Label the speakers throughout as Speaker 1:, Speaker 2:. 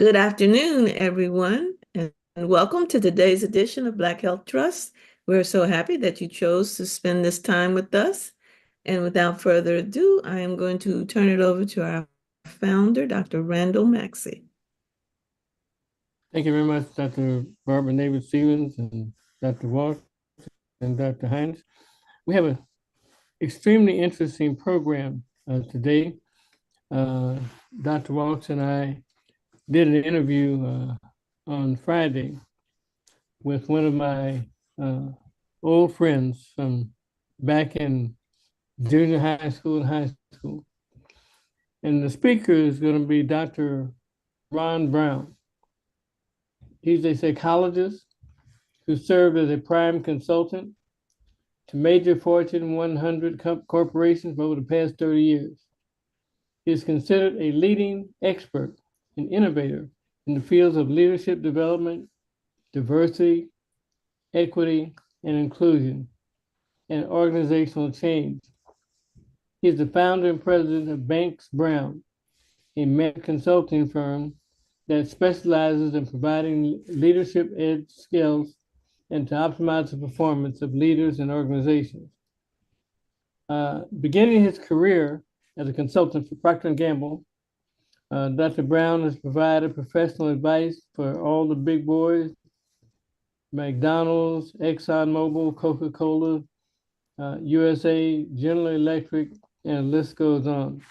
Speaker 1: Good afternoon, everyone, and welcome to today's edition of Black Health Trust. We're so happy that you chose to spend this time with us. And without further ado, I am going to turn it over to our founder, Dr. Randall Maxey.
Speaker 2: Thank you very much, Dr. Barbara Neighbor-Stevens and Dr. Walsh and Dr. Hines. We have an extremely interesting program today. Dr. Walsh and I did an interview on Friday with one of my old friends from back in junior high school and high school. And the speaker is going to be Dr. Ron Brown. He's a psychologist who served as a prime consultant to major Fortune 100 corporations for over the past 30 years. He is considered a leading expert and innovator in the fields of leadership development, diversity, equity, and inclusion, and organizational change. He is the founder and president of Banks Brown, a management consulting firm that specializes in providing leadership ed skills and to optimize the performance of leaders and organizations. Beginning his career as a consultant for Procter & Gamble, Dr. Brown has provided professional advice for all the big boys, McDonald's, ExxonMobil, Coca-Cola, USA, General Electric, and the list goes on.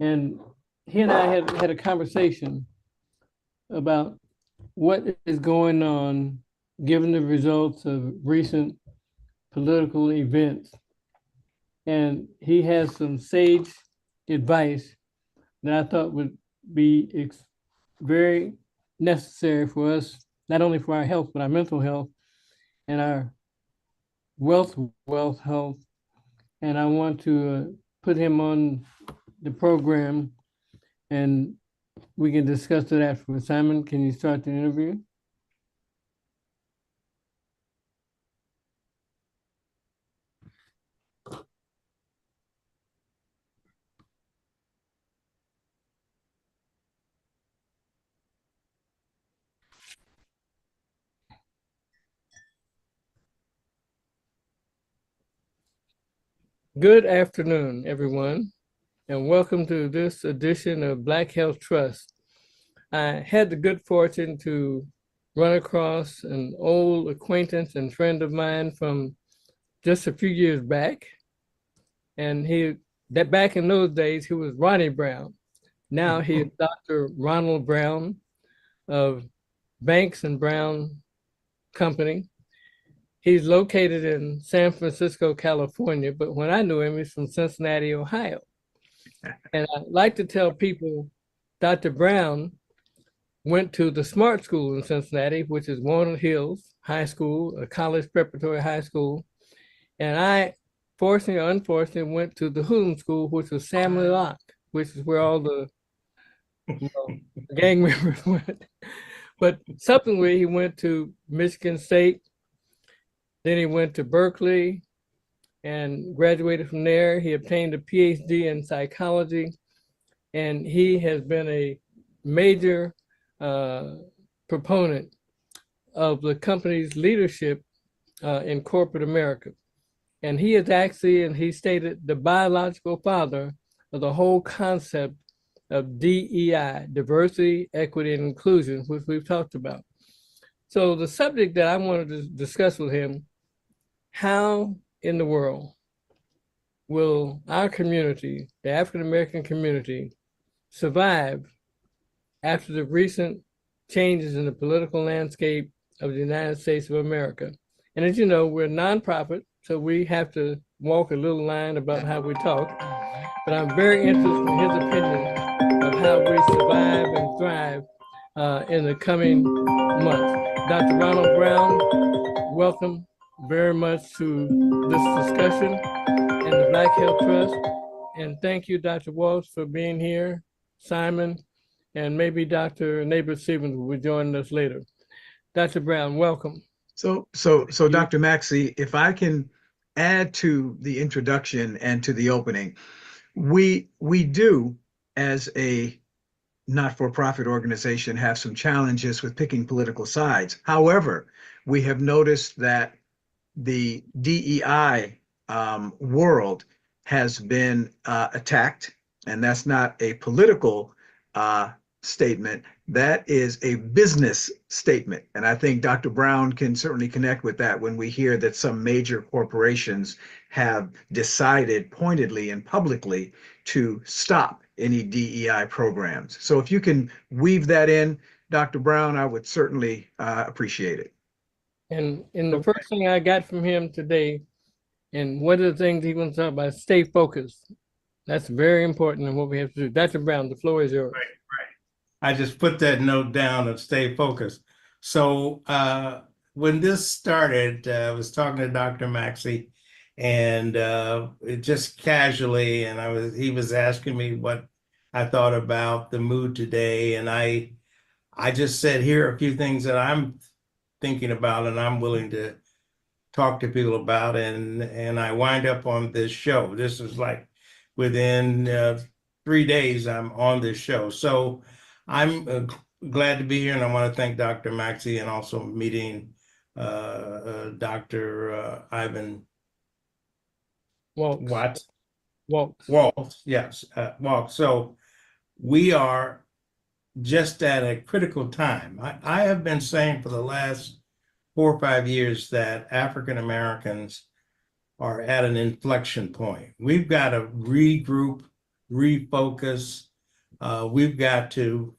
Speaker 2: And he and I had a conversation about what is going on given the results of recent political events. And he has some sage advice that I thought would be very necessary for us, not only for our health, but our mental health and our wealth health. And I want to put him on the program and we can discuss it afterwards. Simon, can you start the interview? Good afternoon, everyone, and welcome to this edition of Black Health Trust. I had the good fortune to run across an old acquaintance and friend of mine from just a few years back. And back in those days, he was Ronnie Brown. Now he is Dr. Ronald Brown of Banks and Brown Company. He's located in San Francisco, California, but when I knew him, he's from Cincinnati, Ohio. And I like to tell people, Dr. Brown went to the Smart School in Cincinnati, which is Walnut Hills High School, a college preparatory high school. And I, fortunately or unfortunately, went to the Hoodlum School, which was Sam Lee Locke, which is where all the gang members went. But subsequently, he went to Michigan State. Then he went to Berkeley and graduated from there. He obtained a PhD in psychology, and he has been a major proponent of the company's leadership in corporate America. And he is actually, and he stated, the biological father of the whole concept of DEI, diversity, equity, and inclusion, which we've talked about. So the subject that I wanted to discuss with him, how in the world will our community, the African-American community, survive after the recent changes in the political landscape of the United States of America? And as you know, we're a nonprofit, so we have to walk a little line about how we talk. But I'm very interested in his opinion of how we survive and thrive in the coming months. Dr. Ronald Brown, welcome very much to this discussion and the Black Health Trust. And thank you, Dr. Walsh, for being here, Simon, and maybe Dr. Neighbor-Stevens will be joining us later. Dr. Brown, welcome.
Speaker 3: So Dr. Maxey, if I can add to the introduction and to the opening, we do as a not-for-profit organization have some challenges with picking political sides. However, we have noticed that the DEI world has been attacked, and that's not a political statement. That is a business statement. And I think Dr. Brown can certainly connect with that when we hear that some major corporations have decided pointedly and publicly to stop any DEI programs. So if you can weave that in, Dr. Brown, I would certainly appreciate it.
Speaker 2: And the first thing I got from him today, and one of the things he wants to talk about, stay focused. That's very important in what we have to do. Dr. Brown, the floor is yours.
Speaker 4: Right. I just put that note down of stay focused. So when this started, I was talking to Dr. Maxey, and just casually, and he was asking me what I thought about the mood today, and I just said, here are a few things that I'm thinking about and I'm willing to talk to people about, and I wind up on this show. This is like within 3 days I'm on this show. So I'm glad to be here, and I want to thank Dr. Maxey, and also meeting Dr. Ivan
Speaker 2: Waltz.
Speaker 4: Yes, Waltz. So we are just at a critical time. I have been saying for the last 4 or 5 years that African Americans are at an inflection point. We've got to regroup, refocus. We've got to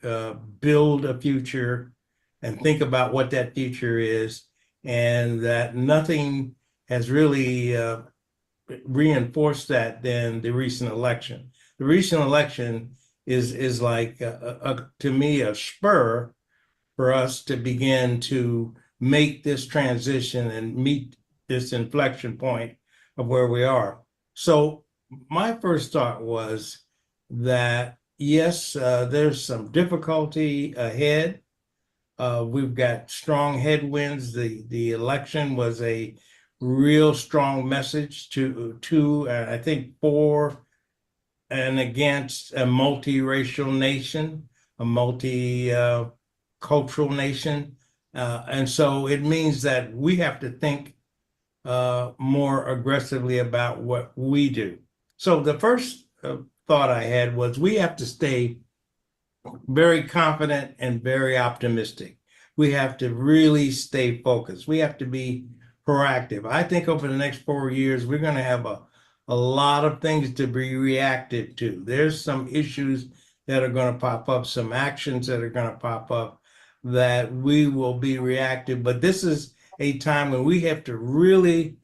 Speaker 4: build a future and think about what that future is, and that nothing has really reinforced that than the recent election. The recent election is like, to me, a spur for us to begin to make this transition and meet this inflection point of where we are. So my first thought was that, yes, there's some difficulty ahead. We've got strong headwinds. The election was a real strong message to I think, for and against a multiracial nation, a multicultural nation. And so it means that we have to think more aggressively about what we do. So the first thought I had was we have to stay very confident and very optimistic. We have to really stay focused. We have to be proactive. I think over the next 4 years, we're going to have a lot of things to be reactive to. There's some issues that are going to pop up, some actions that are going to pop up that we will be reactive. But this is a time when we have to really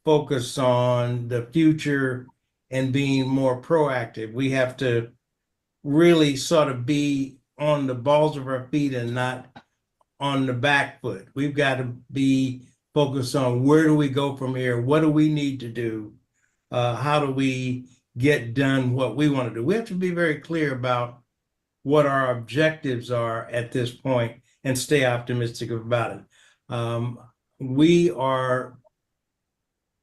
Speaker 4: focus on the future and being more proactive. We have to really sort of be on the balls of our feet and not on the back foot. We've got to be focused on where do we go from here? What do we need to do? How do we get done what we want to do? We have to be very clear about what our objectives are at this point and stay optimistic about it. We are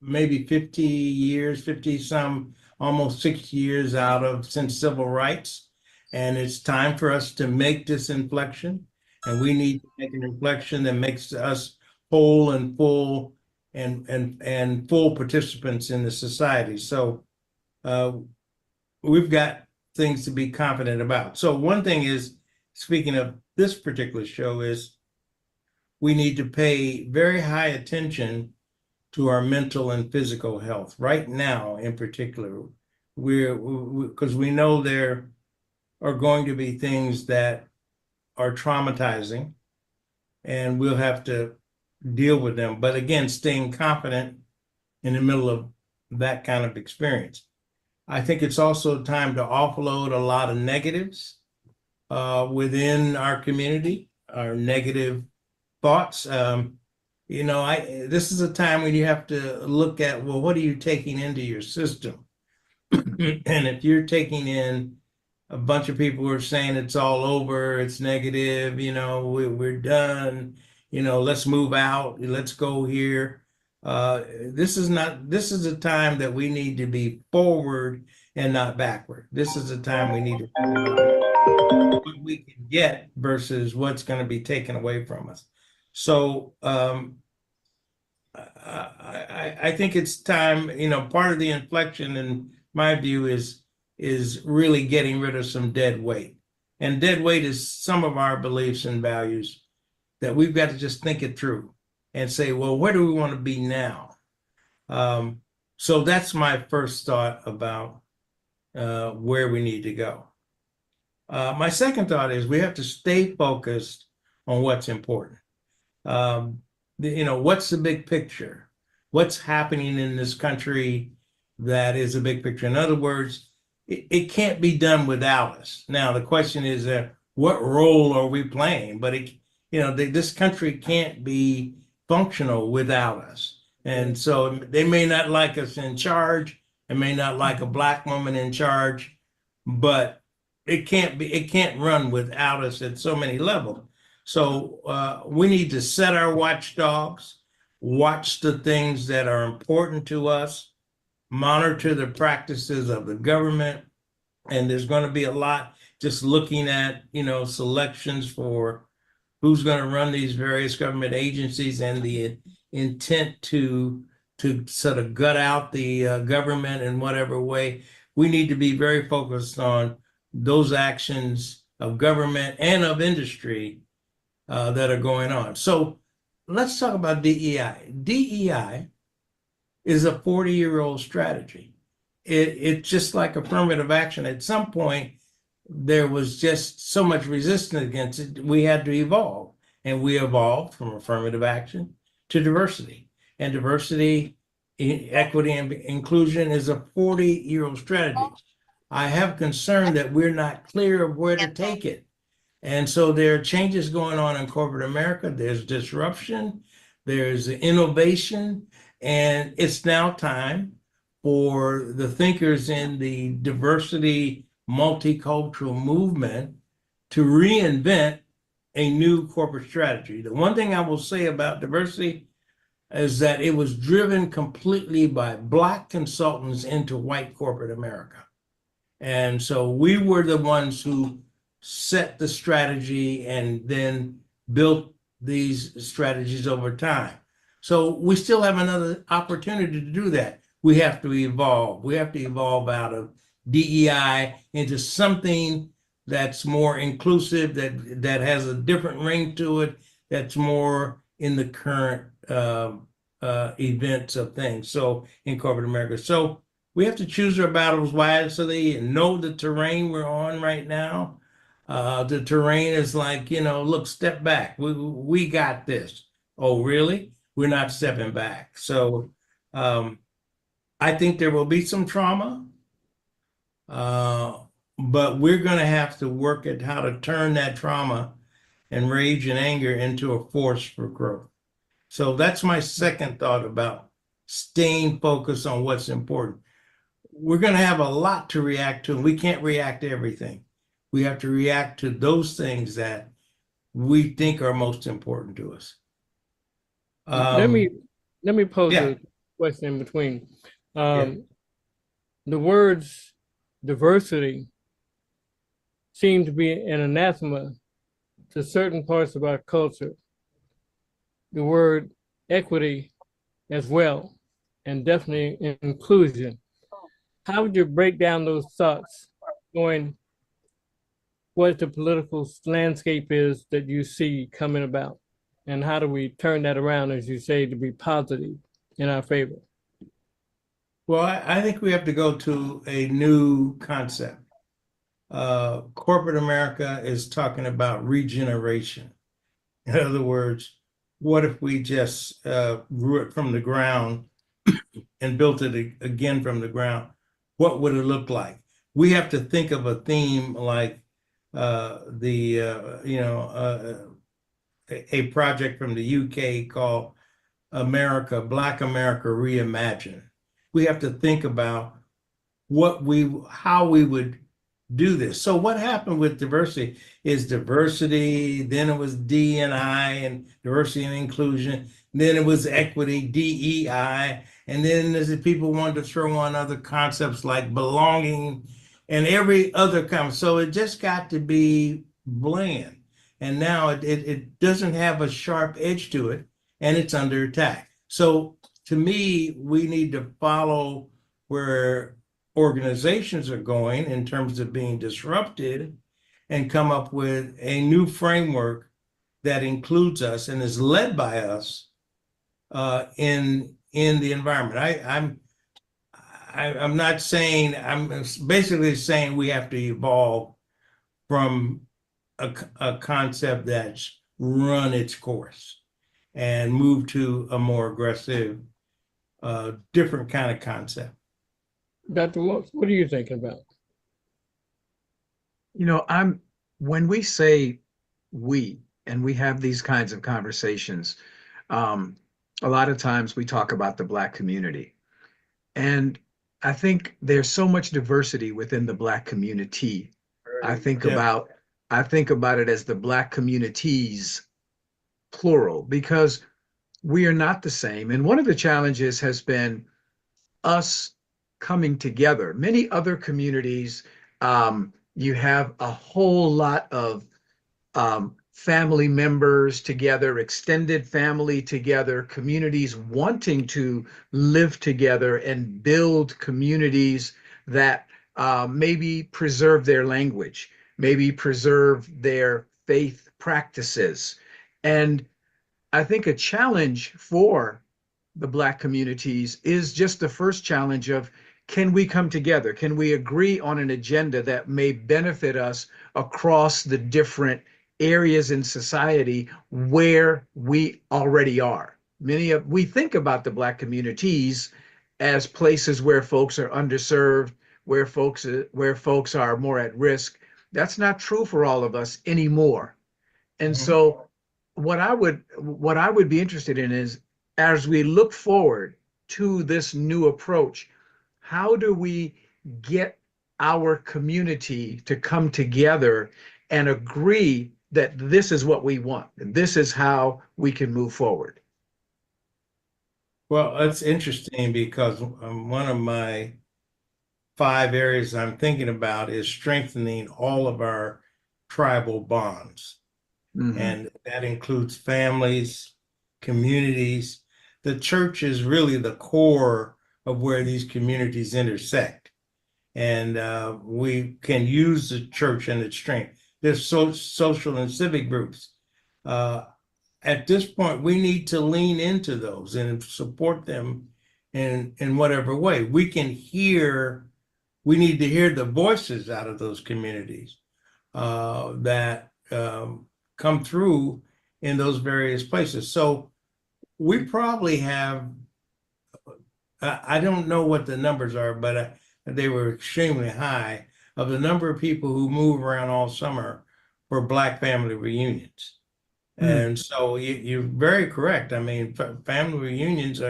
Speaker 4: maybe 50 years, 50 some, almost 60 years out since civil rights. And it's time for us to make this inflection. And we need to make an inflection that makes us whole and full and full participants in the society. So we've got things to be confident about. So one thing is, speaking of this particular show, is we need to pay very high attention to our mental and physical health right now in particular. Because we know there are going to be things that are traumatizing and we'll have to deal with them. But again, staying confident in the middle of that kind of experience. I think it's also time to offload a lot of negatives within our community, our negative thoughts. This is a time when you have to look at, well, what are you taking into your system? And if you're taking in a bunch of people who are saying it's all over, it's negative, we're done, let's move out, let's go here. This is a time that we need to be forward and not backward. This is a time we need to think about what we can get versus what's going to be taken away from us. So I think it's time, part of the inflection in my view is really getting rid of some dead weight. And dead weight is some of our beliefs and values that we've got to just think it through and say, well, where do we want to be now? So that's my first thought about where we need to go. My second thought is we have to stay focused on what's important. What's the big picture? What's happening in this country that is a big picture? In other words, it can't be done without us. Now, the question is, what role are we playing? But this country can't be functional without us. And so they may not like us in charge, and may not like a Black woman in charge, but it can't run without us at so many levels. So we need to set our watchdogs, watch the things that are important to us, monitor the practices of the government. And there's going to be a lot just looking at, selections for who's going to run these various government agencies and the intent to sort of gut out the government in whatever way. We need to be very focused on those actions of government and of industry that are going on. So let's talk about DEI. DEI is a 40-year-old strategy. It's just like affirmative action. At some point, there was just so much resistance against it, we had to evolve. And we evolved from affirmative action to diversity. And diversity, equity, and inclusion is a 40-year-old strategy. I have concern that we're not clear of where to take it. And so there are changes going on in corporate America. There's disruption, there's innovation, and it's now time for the thinkers in the diversity multicultural movement to reinvent a new corporate strategy. The one thing I will say about diversity is that it was driven completely by Black consultants into white corporate America. And so we were the ones who set the strategy and then built these strategies over time. So we still have another opportunity to do that. We have to evolve. We have to evolve out of DEI into something that's more inclusive, that has a different ring to it, that's more in the current events of things. So in corporate America. So we have to choose our battles wisely and know the terrain we're on right now. The terrain is like, look, step back. We got this. Oh, really? We're not stepping back. So I think there will be some trauma, but we're going to have to work at how to turn that trauma and rage and anger into a force for growth. So that's my second thought about staying focused on what's important. We're going to have a lot to react to, and we can't react to everything. We have to react to those things that we think are most important to us.
Speaker 2: Let me pose
Speaker 4: yeah.
Speaker 2: a question in between. The words diversity seem to be an anathema to certain parts of our culture. The word equity as well, and definitely inclusion. How would you break down those thoughts, knowing what the political landscape is that you see coming about? And how do we turn that around, as you say, to be positive in our favor?
Speaker 4: Well, I think we have to go to a new concept. Corporate America is talking about regeneration. In other words, what if we just grew it from the ground and built it again from the ground? What would it look like? We have to think of a theme like a project from the UK called Black America Reimagined. We have to think about how we would do this. So what happened with diversity is diversity, then it was D&I and diversity and inclusion, then it was equity, DEI, and then as people wanted to throw on other concepts like belonging and every other comment. So it just got to be bland. And now it doesn't have a sharp edge to it, and it's under attack. So to me, we need to follow where organizations are going in terms of being disrupted and come up with a new framework that includes us and is led by us in the environment. I'm not saying, I'm basically saying we have to evolve from a concept that's run its course and move to a more aggressive, different kind of concept.
Speaker 2: Dr. Walsh, what are you thinking about?
Speaker 3: You know, when we say we, and we have these kinds of conversations, a lot of times we talk about the Black community. And I think there's so much diversity within the Black community. I think
Speaker 4: Yeah.
Speaker 3: about it as the Black communities, plural, because we are not the same. And one of the challenges has been us coming together. Many other communities, you have a whole lot of family members together, extended family together, communities wanting to live together and build communities that maybe preserve their language, maybe preserve their faith practices. And I think a challenge for the Black communities is just the first challenge of, can we come together? Can we agree on an agenda that may benefit us across the different areas in society where we already are? We think about the Black communities as places where folks are underserved, where folks are more at risk. That's not true for all of us anymore. And so what I would be interested in is, as we look forward to this new approach, how do we get our community to come together and agree that this is what we want, and this is how we can move forward?
Speaker 4: Well, that's interesting because one of my 5 areas I'm thinking about is strengthening all of our tribal bonds.
Speaker 3: Mhm.
Speaker 4: And that includes families, communities. The church is really the core of where these communities intersect. And we can use the church and its strength. There's social and civic groups. At this point, we need to lean into those and support them in whatever way. We need to hear the voices out of those communities that come through in those various places. So we probably have, I don't know what the numbers are, but they were extremely high, of the number of people who move around all summer for Black family reunions. And so you're very correct. I mean, family reunions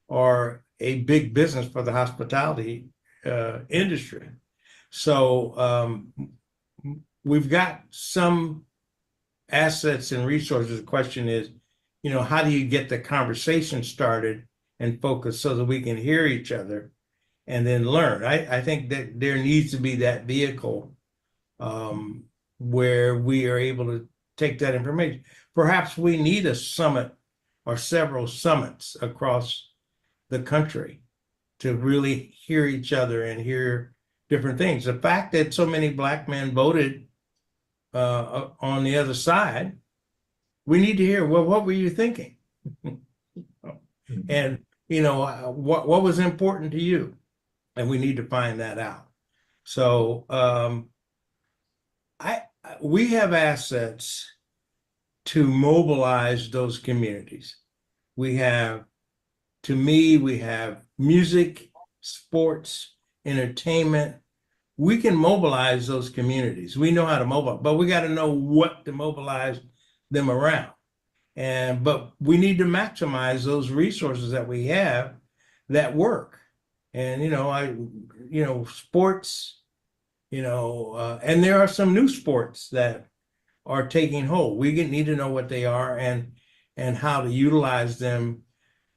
Speaker 4: are a big business for the hospitality industry. So we've got some assets and resources. The question is, how do you get the conversation started and focus so that we can hear each other and then learn? I think that there needs to be that vehicle where we are able to take that information. Perhaps we need a summit or several summits across the country to really hear each other and hear different things. The fact that so many Black men voted on the other side, we need to hear, well, what were you thinking? And, what was important to you? And we need to find that out. So we have assets to mobilize those communities. To me, we have music, sports, entertainment. We can mobilize those communities. We know how to mobilize, but we got to know what to mobilize them around. But we need to maximize those resources that we have that work. And, sports, and there are some new sports that are taking hold. We need to know what they are and how to utilize them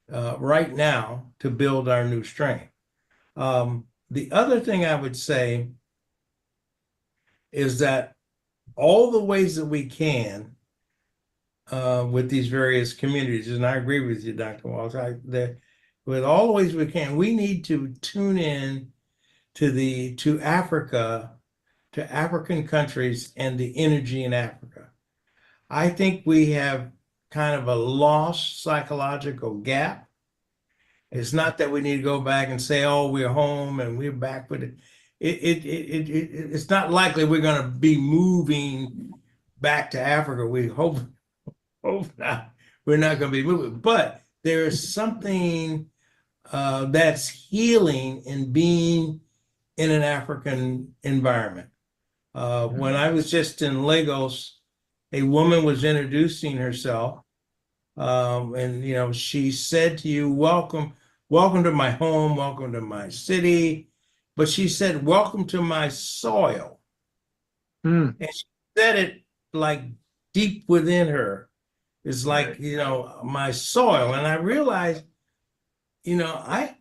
Speaker 4: right now to build our new strength. The other thing I would say is that all the ways that we can with these various communities, and I agree with you, Dr. Walsh, with all the ways we can, we need to tune in to Africa, to African countries and the energy in Africa. I think we have kind of a lost psychological gap. It's not that we need to go back and say, "Oh, we're home and we're back with it." It's not likely we're going to be moving back to Africa. We hope not. We're not going to be moving, but there is something that's healing in being in an African environment. When I was just in Lagos, a woman was introducing herself, and she said to you, "Welcome, welcome to my home, welcome to my city," but she said, "Welcome to my soil,"
Speaker 3: Mm.
Speaker 4: and she said it like deep within her. It's like, my soil, and I realized, I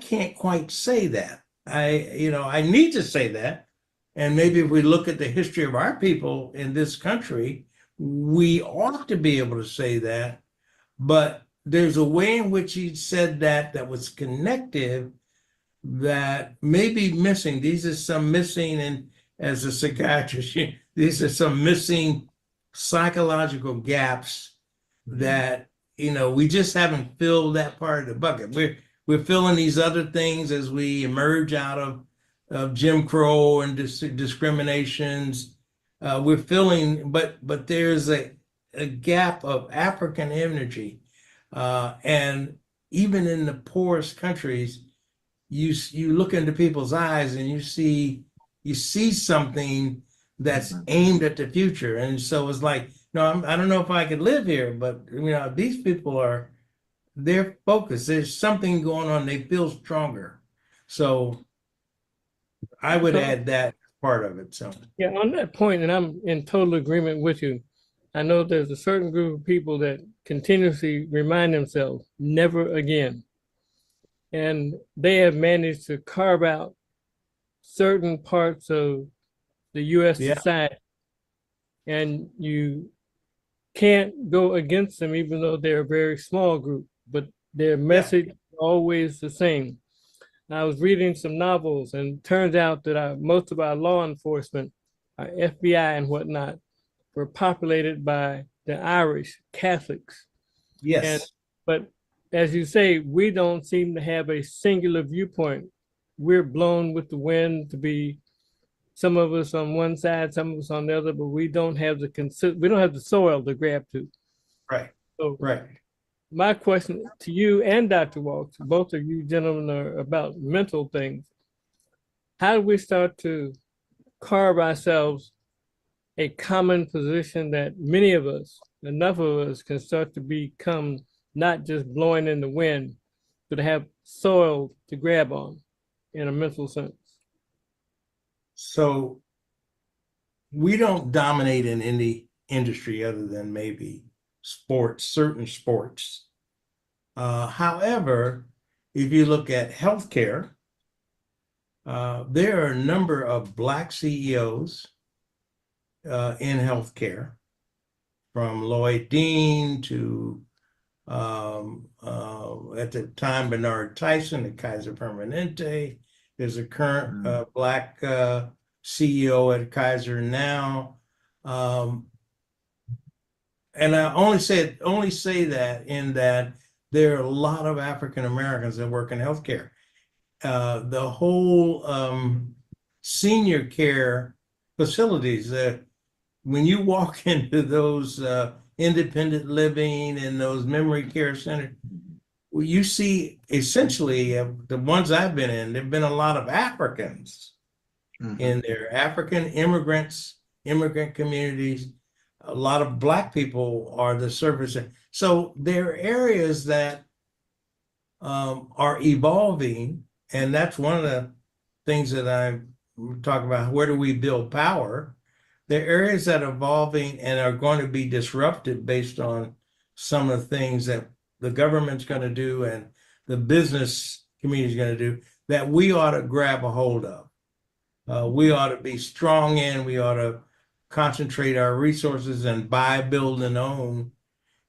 Speaker 4: can't quite say that. I need to say that. And maybe if we look at the history of our people in this country, we ought to be able to say that. But there's a way in which he said that was connective that may be missing. These are some missing, and as a psychiatrist, these are some missing psychological gaps that we just haven't filled that part of the bucket. We're filling these other things as we emerge out of Jim Crow and discriminations. We're filling, but there's a gap of African energy, and even in the poorest countries, you look into people's eyes and you see something that's aimed at the future, and so it's like, no, I don't know if I could live here, but these people they're focused. There's something going on. They feel stronger. So I would add that part of it. So
Speaker 2: Yeah, on that point, and I'm in total agreement with you. I know there's a certain group of people that continuously remind themselves, never again. And they have managed to carve out certain parts of the U.S.
Speaker 4: Yeah.
Speaker 2: society. And you can't go against them, even though they're a very small group, but their message is always the same. I was reading some novels, and it turns out that most of our law enforcement, our FBI and whatnot, were populated by the Irish Catholics.
Speaker 4: yes,
Speaker 2: But as you say, we don't seem to have a singular viewpoint. We're blown with the wind to be some of us on one side, some of us on the other, but we don't have the soil to grab to.
Speaker 4: right,
Speaker 2: So
Speaker 4: right.
Speaker 2: my question to you and Dr. Walsh, both of you gentlemen, are about mental things. How do we start to carve ourselves a common position that many of us, enough of us, can start to become not just blowing in the wind, but have soil to grab on in a mental sense?
Speaker 4: So we don't dominate in any industry other than maybe sports, certain sports. However, if you look at healthcare, there are a number of Black CEOs in healthcare, from Lloyd Dean to at the time Bernard Tyson at Kaiser Permanente. There's a current Black CEO at Kaiser now, and I only say that in that there are a lot of African Americans that work in healthcare. The whole senior care facilities, when you walk into those independent living and those memory care centers, well, you see essentially the ones I've been in, there've been a lot of Africans in there, African immigrants, immigrant communities. A lot of Black people are the service. So there are areas that are evolving, and that's one of the things that I talk about. Where do we build power? There are areas that are evolving and are going to be disrupted based on some of the things that the government's going to do and the business community is going to do, that we ought to grab a hold of. we ought to be strong in. We ought to concentrate our resources and buy, build, and own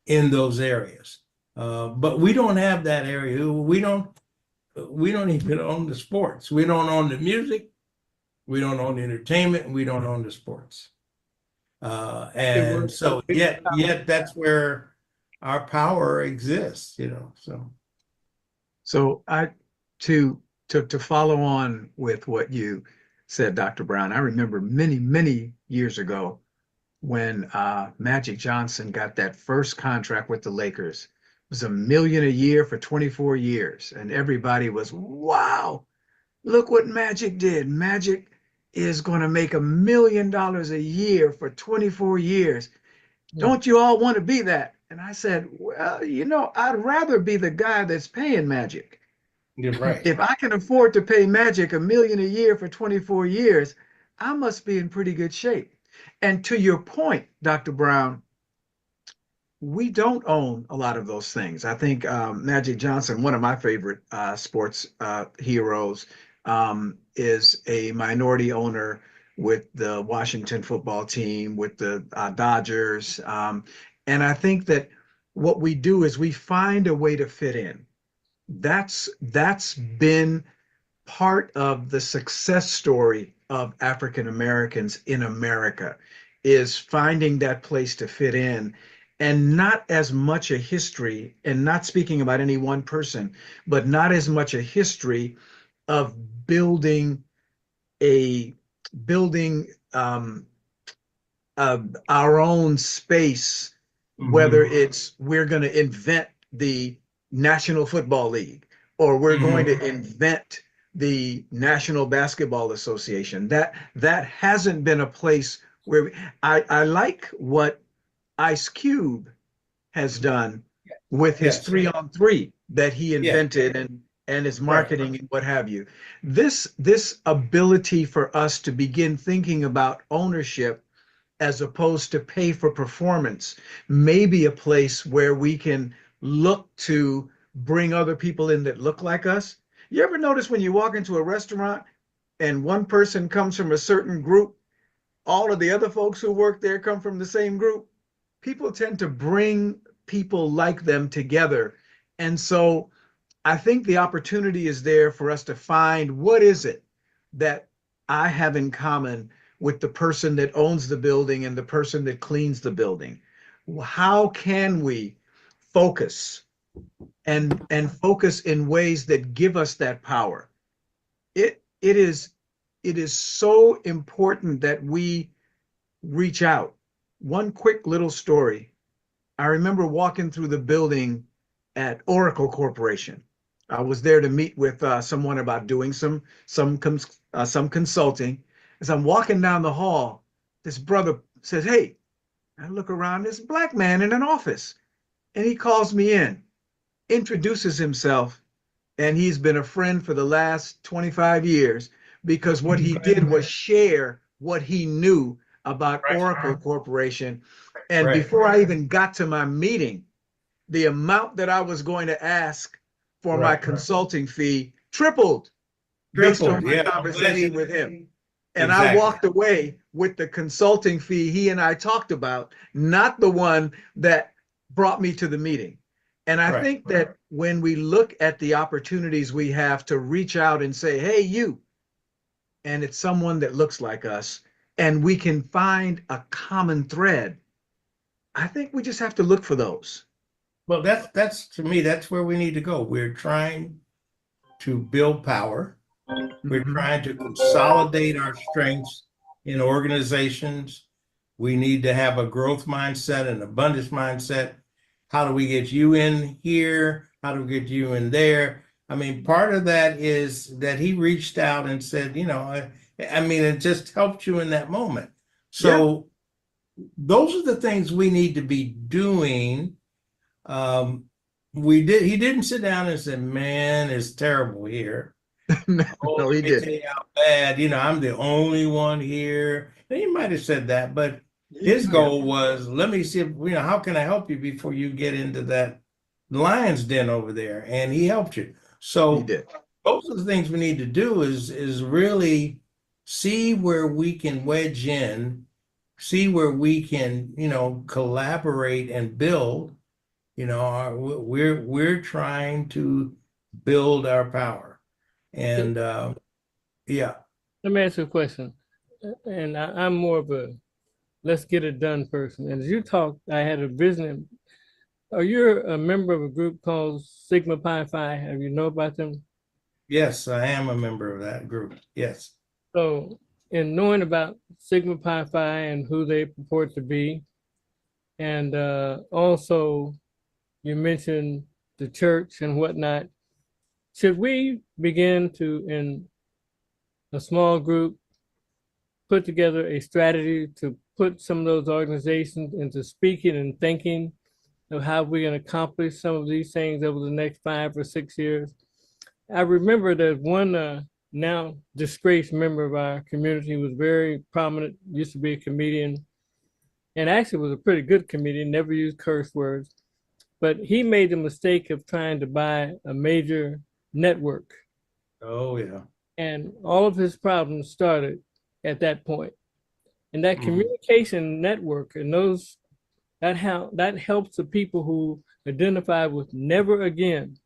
Speaker 4: in those areas. But we don't have that area. We don't even own the sports. We don't own the music. We don't own the entertainment. We don't own the sports. And so yet that's where our power exists,
Speaker 3: So to follow on with what you said, Dr. Brown, I remember many years ago when Magic Johnson got that first contract with the Lakers. It was $1 million a year for 24 years. And everybody was, wow, look what Magic did. Magic is going to make $1 million a year for 24 years. Don't you all want to be that? And I said, well, I'd rather be the guy that's paying Magic.
Speaker 4: You're right.
Speaker 3: If I can afford to pay Magic $1 million a year for 24 years, I must be in pretty good shape. And to your point, Dr. Brown, we don't own a lot of those things. I think Magic Johnson, one of my favorite sports heroes, is a minority owner with the Washington football team, with the Dodgers. And I think that what we do is we find a way to fit in. That's been part of the success story of African Americans in America, is finding that place to fit in, and not as much a history, and not speaking about any one person, but not as much a history of building our own space, whether it's we're going to invent the National Football League, or we're going to invent the National Basketball Association. That hasn't been a place where I like what Ice Cube has done with his 3-on-3 that he invented and his marketing and what have you. This ability for us to begin thinking about ownership as opposed to pay for performance may be a place where we can look to bring other people in that look like us. You ever notice when you walk into a restaurant and one person comes from a certain group, all of the other folks who work there come from the same group? People tend to bring people like them together. And so I think the opportunity is there for us to find, what is it that I have in common with the person that owns the building and the person that cleans the building? How can we focus and focus in ways that give us that power? It is so important that we reach out. One quick little story. I remember walking through the building at Oracle Corporation. I was there to meet with someone about doing some consulting. As I'm walking down the hall, this brother says, "Hey," I look around, this black man in an office, and he calls me in, introduces himself, and he's been a friend for the last 25 years because what he did was share what he knew about Oracle Corporation. And before I even got to my meeting, the amount that I was going to ask for my consulting fee tripled based on my conversation with him. And I walked away with the consulting fee he and I talked about, not the one that brought me to the meeting. And I think that when we look at the opportunities we have to reach out and say, "Hey, you," and it's someone that looks like us, and we can find a common thread, I think we just have to look for those.
Speaker 4: Well, that's to me, that's where we need to go. We're trying to build power. We're trying to consolidate our strengths in organizations. We need to have a growth mindset, an abundance mindset. How do we get you in here? How do we get you in there? I mean, part of that is that he reached out and said, it just helped you in that moment. So those are the things we need to be doing. He didn't sit down and say, "Man, it's terrible here."
Speaker 3: No, he didn't.
Speaker 4: Tell you how bad, I'm the only one here. And he might have said that, but his goal was, let me see if, how can I help you before you get into that lion's den over there? And he helped you. So those are the things we need to do is really see where we can wedge in, see where we can, collaborate and build. We're trying to build our power. And yeah.
Speaker 2: Let me ask you a question. And I'm more of a let's get it done person. And as you talked, I had a vision. Are you a member of a group called Sigma Pi Phi? Have you know about them?
Speaker 4: Yes, I am a member of that group. Yes.
Speaker 2: So, in knowing about Sigma Pi Phi and who they purport to be, and also you mentioned the church and whatnot, should we begin to, in a small group, put together a strategy to put some of those organizations into speaking and thinking of how we're going to accomplish some of these things over the next 5 or 6 years? I remember that one now disgraced member of our community was very prominent, used to be a comedian, and actually was a pretty good comedian, never used curse words. But he made the mistake of trying to buy a major network.
Speaker 4: Oh, yeah.
Speaker 2: And all of his problems started at that point. And that communication network and that helps the people who identify with never again.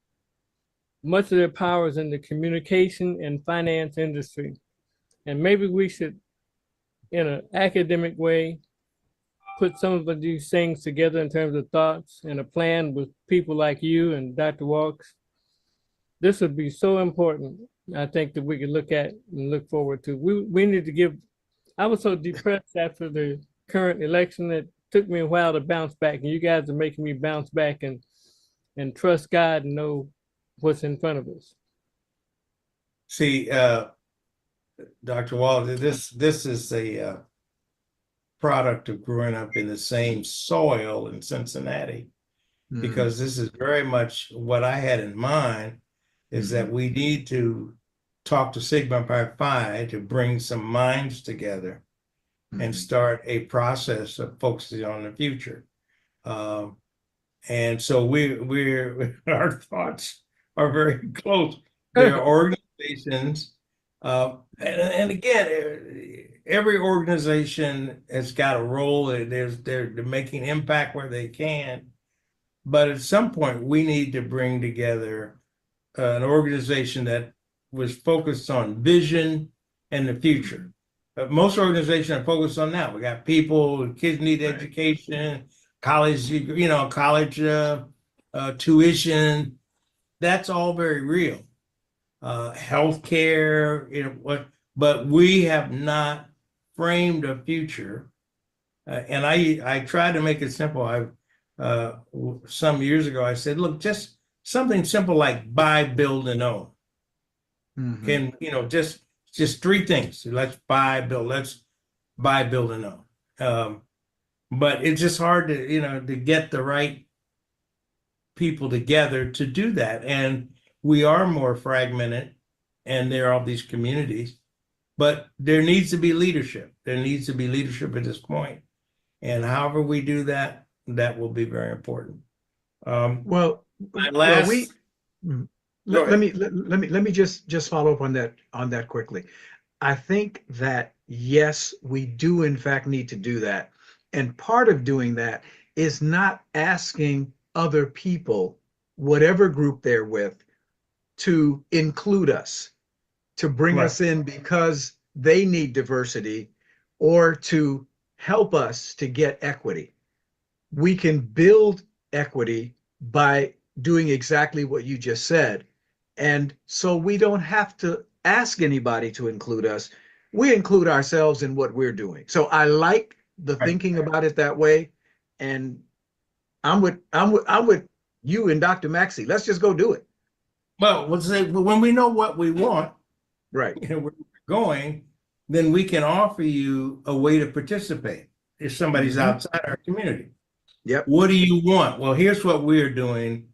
Speaker 2: Much of their power is in the communication and finance industry. And maybe we should, in an academic way, put some of these things together in terms of thoughts and a plan with people like you and Dr. Walks. This would be so important, I think, that we could look at and look forward to. We need to give, I was so depressed after the current election that it took me a while to bounce back, and you guys are making me bounce back and trust God and know what's in front of us.
Speaker 4: See, Dr. Walter, this is a product of growing up in the same soil in Cincinnati, because this is very much what I had in mind, is that we need to talk to Sigma Pi Phi to bring some minds together and start a process of focusing on the future. And so our thoughts are very close. There are organizations, and again, every organization has got a role. They're making impact where they can, but at some point we need to bring together an organization that was focused on vision and the future. Most organizations are focused on that. We got people, kids need education, college, tuition. That's all very real. Healthcare, but we have not framed a future. And I tried to make it simple. Some years ago, I said, look, just something simple like buy, build, and own. Can, just three things. Let's buy, build, and own. But it's just hard to get the right people together to do that. And we are more fragmented, and there are all these communities, but there needs to be leadership. There needs to be leadership at this point. And however we do that, that will be very important.
Speaker 3: Let me just follow up on that quickly. I think that yes, we do in fact need to do that. And part of doing that is not asking other people, whatever group they're with, to include us, to bring us in because they need diversity or to help us to get equity. We can build equity by doing exactly what you just said. And so we don't have to ask anybody to include us. We include ourselves in what we're doing. So I like the thinking about it that way. And I'm with you and Dr. Maxey. Let's just go do it.
Speaker 4: Well, let's say when we know what we want,
Speaker 3: right,
Speaker 4: where we're going, then we can offer you a way to participate if somebody's outside our community.
Speaker 3: Yep.
Speaker 4: What do you want? Well, here's what we're doing.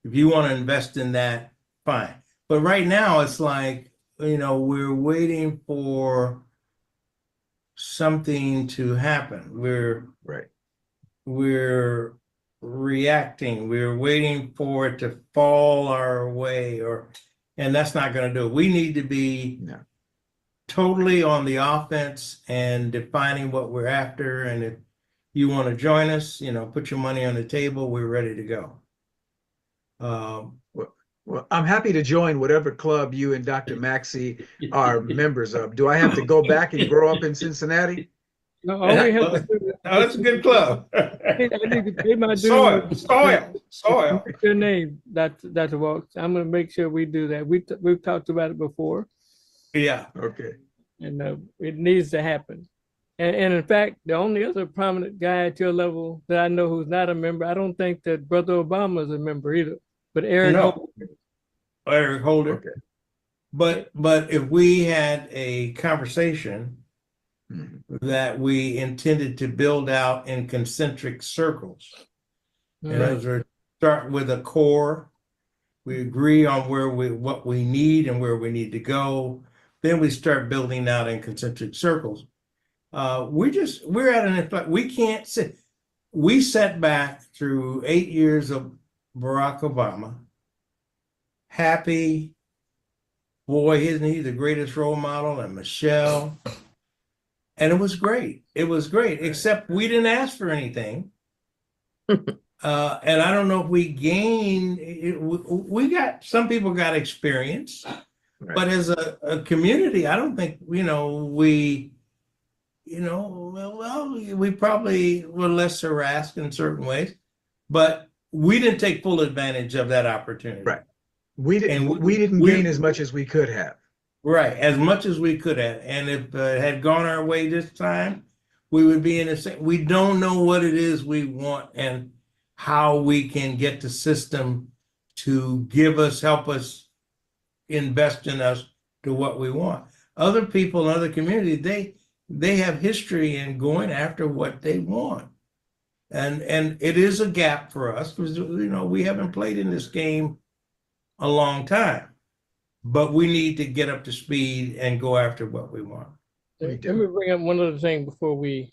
Speaker 4: If you want to invest in that, fine. But right now it's like, we're waiting for something to happen. We're reacting. We're waiting for it to fall our way, and that's not going to do it. We need to be totally on the offense and defining what we're after. And if you want to join us, put your money on the table. We're ready to go.
Speaker 3: Well, I'm happy to join whatever club you and Dr. Maxey are members of. Do I have to go back and grow up in Cincinnati?
Speaker 2: No, all we have to do
Speaker 4: Oh, that's a good club.
Speaker 2: I need to pay my
Speaker 4: Soil,
Speaker 2: dues.
Speaker 4: soil.
Speaker 2: Your name, Dr. Walks. I'm going to make sure we do that. We've talked about it before,
Speaker 4: Yeah.
Speaker 3: Okay.
Speaker 2: and it needs to happen. And in fact, the only other prominent guy at your level that I know who's not a member, I don't think that Brother Obama is a member either, but Eric
Speaker 4: No.
Speaker 2: Holder.
Speaker 4: Eric Holder.
Speaker 3: Okay.
Speaker 4: But if we had a conversation that we intended to build out in concentric circles, in other words, start with a core, we agree on what we need and where we need to go, then we start building out in concentric circles. We're at an inflection. We can't sit. We sat back through 8 years of Barack Obama. Happy, boy, isn't he the greatest role model? And Michelle. And it was great. It was great, except we didn't ask for anything. And I don't know if we gained, some people got experience,
Speaker 3: Right.
Speaker 4: but as a community, I don't think, we probably were less harassed in certain ways, but we didn't take full advantage of that opportunity.
Speaker 3: Right. We didn't
Speaker 4: And
Speaker 3: gain as much as we could have.
Speaker 4: Right, as much as we could have. And if it had gone our way this time, we would be in the same. We don't know what it is we want and how we can get the system to help us, invest in us to what we want. Other people in other communities, they have history in going after what they want. And it is a gap for us because, we haven't played in this game a long time. But we need to get up to speed and go after what we want.
Speaker 2: Let me bring up one other thing before we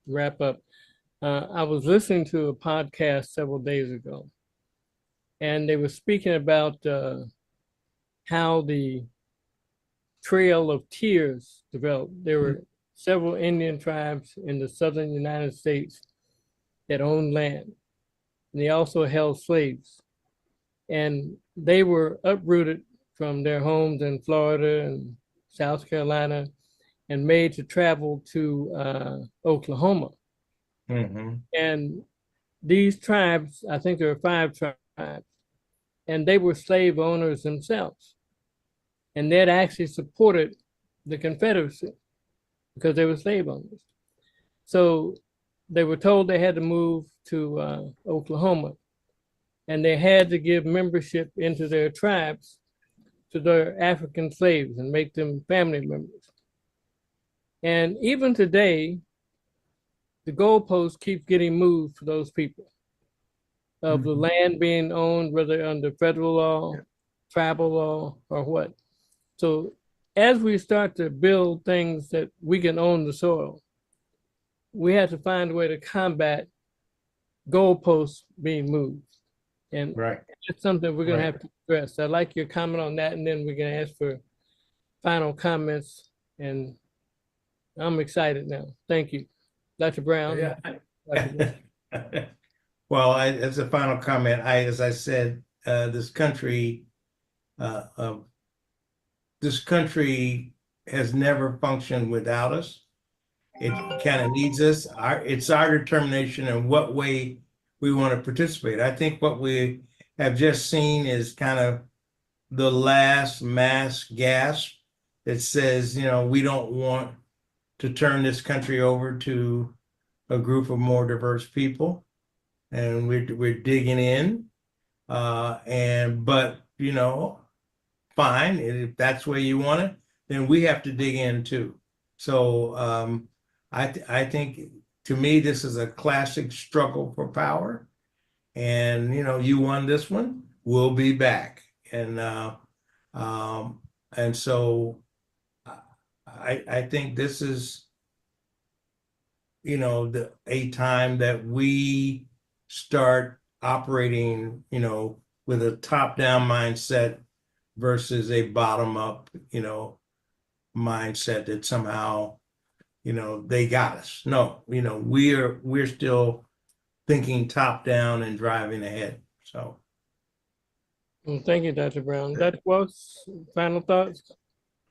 Speaker 2: wrap up. I was listening to a podcast several days ago, and they were speaking about how the Trail of Tears developed. There were several Indian tribes in the southern United States that owned land, and they also held slaves. And they were uprooted from their homes in Florida and South Carolina and made to travel to Oklahoma.
Speaker 4: Mm-hmm.
Speaker 2: And these tribes, I think there were 5 tribes, and they were slave owners themselves. And they'd actually supported the Confederacy because they were slave owners. So they were told they had to move to Oklahoma, and they had to give membership into their tribes to their African slaves and make them family members. And even today, the goalposts keep getting moved for those people of the land being owned, whether under federal law, tribal law, or what. So as we start to build things that we can own the soil, we have to find a way to combat goalposts being moved. And
Speaker 4: Right.
Speaker 2: it's something we're going to have to address. I'd like your comment on that, and then we're going to ask for final comments. And I'm excited now. Thank you. Dr. Brown.
Speaker 4: Yeah.
Speaker 2: Dr. Brown.
Speaker 4: Well, as a final comment, as I said, this country has never functioned without us. It kind of needs us. It's our determination in what way we want to participate. I think what we have just seen is kind of the last mass gasp that says, we don't want to turn this country over to a group of more diverse people, and we're digging in. But fine, if that's where you want it, then we have to dig in too. So I think, to me, this is a classic struggle for power, and you won this one. We'll be back, and so I think this is a time that we start operating with a top-down mindset versus a bottom-up mindset that somehow, they got us. No, we're still thinking top down and driving ahead. So.
Speaker 2: Well, thank you, Dr. Brown. Dr. Walsh, final thoughts?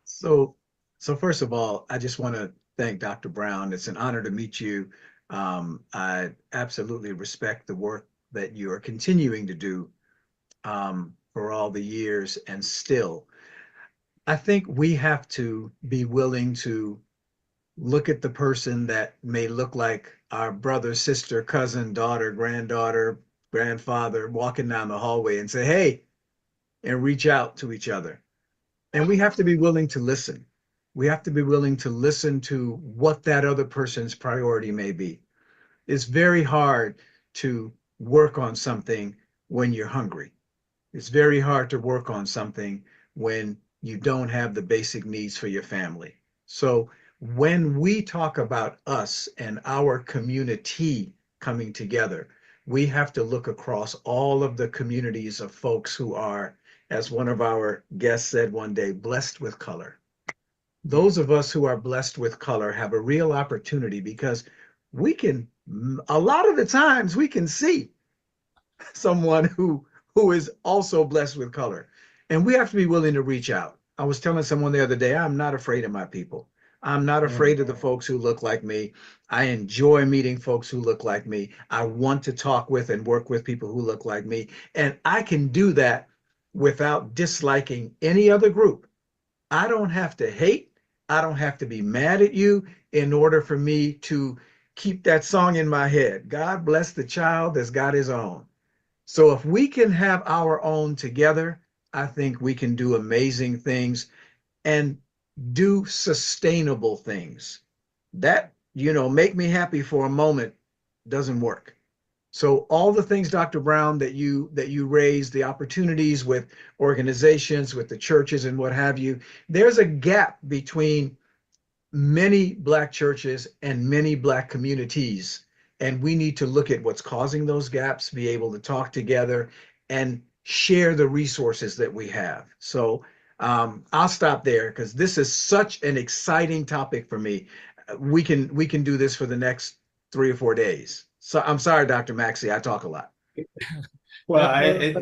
Speaker 3: So, first of all, I just want to thank Dr. Brown. It's an honor to meet you. I absolutely respect the work that you are continuing to do for all the years, and still, I think we have to be willing to look at the person that may look like our brother, sister, cousin, daughter, granddaughter, grandfather walking down the hallway and say, hey, and reach out to each other. And we have to be willing to listen. We have to be willing to listen to what that other person's priority may be. It's very hard to work on something when you're hungry. It's very hard to work on something when you don't have the basic needs for your family. So when we talk about us and our community coming together, we have to look across all of the communities of folks who are, as one of our guests said one day, blessed with color. Those of us who are blessed with color have a real opportunity because we can, a lot of the times we can see someone who is also blessed with color. And we have to be willing to reach out. I was telling someone the other day, I'm not afraid of my people. I'm not afraid of the folks who look like me. I enjoy meeting folks who look like me. I want to talk with and work with people who look like me. And I can do that without disliking any other group. I don't have to hate. I don't have to be mad at you in order for me to keep that song in my head. God bless the child that's got his own. So if we can have our own together, I think we can do amazing things and do sustainable things. That, make me happy for a moment doesn't work. So all the things, Dr. Brown, that you raised, the opportunities with organizations, with the churches and what have you, there's a gap between many Black churches and many Black communities. And we need to look at what's causing those gaps, be able to talk together and share the resources that we have. So I'll stop there because this is such an exciting topic for me. We can do this for the next 3 or 4 days. So I'm sorry, Dr. Maxey, I talk a lot.
Speaker 4: Well, I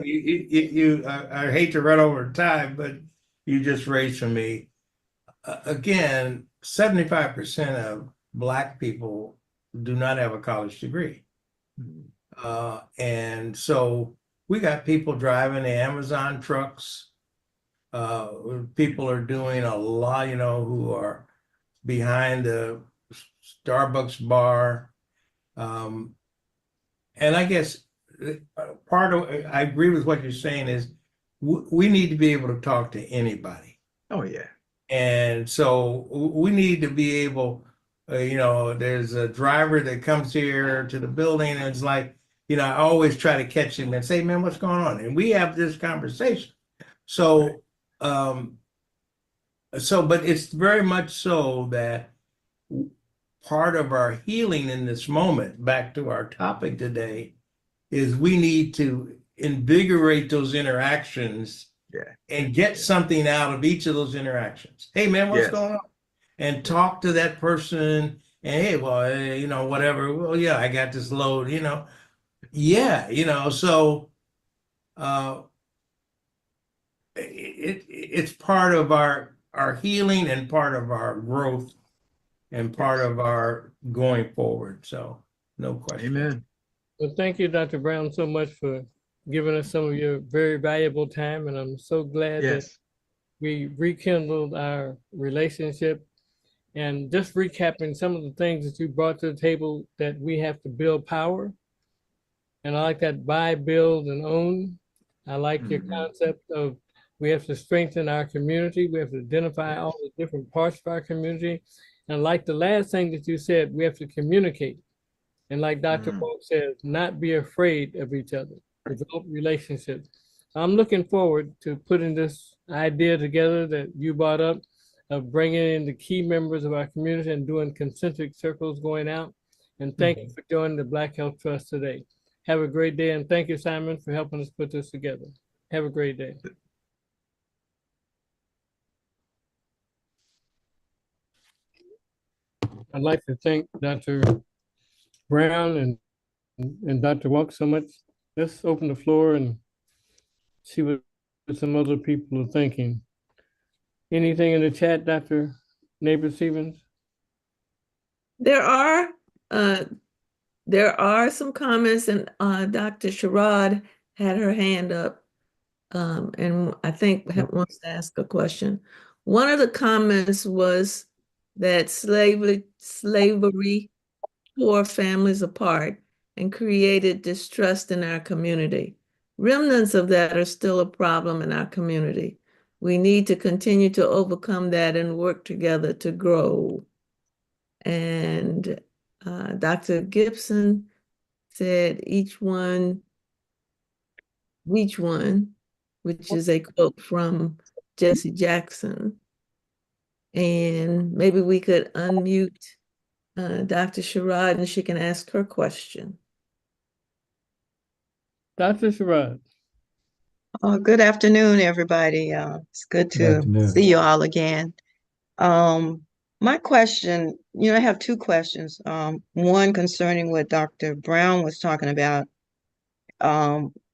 Speaker 4: hate to run over time, but you just raised for me again. 75% of Black people do not have a college degree, and so we got people driving the Amazon trucks. People are doing a lot, who are behind the Starbucks bar. And I guess I agree with what you're saying is we need to be able to talk to anybody.
Speaker 3: Oh, yeah.
Speaker 4: And so we need to be able, there's a driver that comes here to the building and it's like, I always try to catch him and say, man, what's going on? And we have this conversation. So, but it's very much so that part of our healing in this moment, back to our topic today, is we need to invigorate those interactions and get something out of each of those interactions. Hey, man, what's going on? And talk to that person. And hey, well, whatever. Well, yeah, I got this load, Yeah, so it's part of our healing and part of our growth and part of our going forward. So no question.
Speaker 3: Amen.
Speaker 2: Well, thank you, Dr. Brown, so much for giving us some of your very valuable time. And I'm so glad that we rekindled our relationship. And just recapping some of the things that you brought to the table, that we have to build power. And I like that buy, build, and own. I like your concept of we have to strengthen our community. We have to identify all the different parts of our community. And like the last thing that you said, we have to communicate. And like Dr. Walsh says, not be afraid of each other, develop relationships. I'm looking forward to putting this idea together that you brought up of bringing in the key members of our community and doing concentric circles going out. And thank you for joining the Black Health Trust today. Have a great day. And thank you, Simon, for helping us put this together. Have a great day. I'd like to thank Dr. Brown and Dr. Walk so much. Let's open the floor and see what some other people are thinking. Anything in the chat, Dr. Neighbor Stevens?
Speaker 1: There are uh, there are some comments, and Dr. Sherrod had her hand up, and I think wants to ask a question. One of the comments was that slavery tore families apart and created distrust in our community. Remnants of that are still a problem in our community. We need to continue to overcome that and work together to grow. And Dr. Gibson said, each one, which is a quote from Jesse Jackson. And maybe we could unmute Dr. Sherrod and she can ask her question.
Speaker 2: Dr. Sherrod.
Speaker 5: Good afternoon, everybody. It's good to see you all again. My question, I have two questions. One concerning what Dr. Brown was talking about,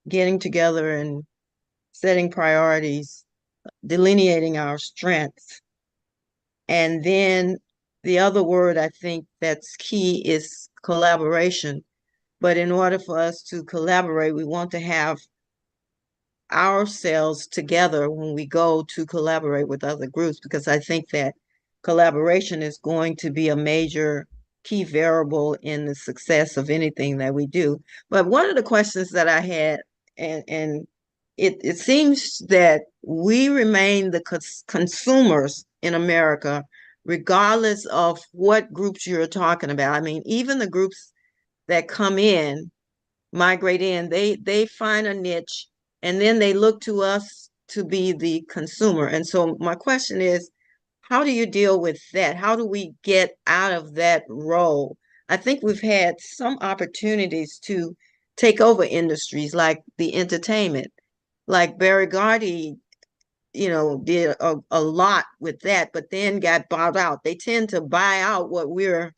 Speaker 5: getting together and setting priorities, delineating our strengths. And then the other word I think that's key is collaboration. But in order for us to collaborate, we want to have ourselves together when we go to collaborate with other groups, because I think that collaboration is going to be a major key variable in the success of anything that we do. But one of the questions that I had, and it seems that we remain the consumers in America, regardless of what groups you're talking about. I mean, even the groups that come in, migrate in, they find a niche, and then they look to us to be the consumer. And so my question is, how do you deal with that? How do we get out of that role? I think we've had some opportunities to take over industries like the entertainment, like Barry Gordy, did a lot with that, but then got bought out. They tend to buy out what we're,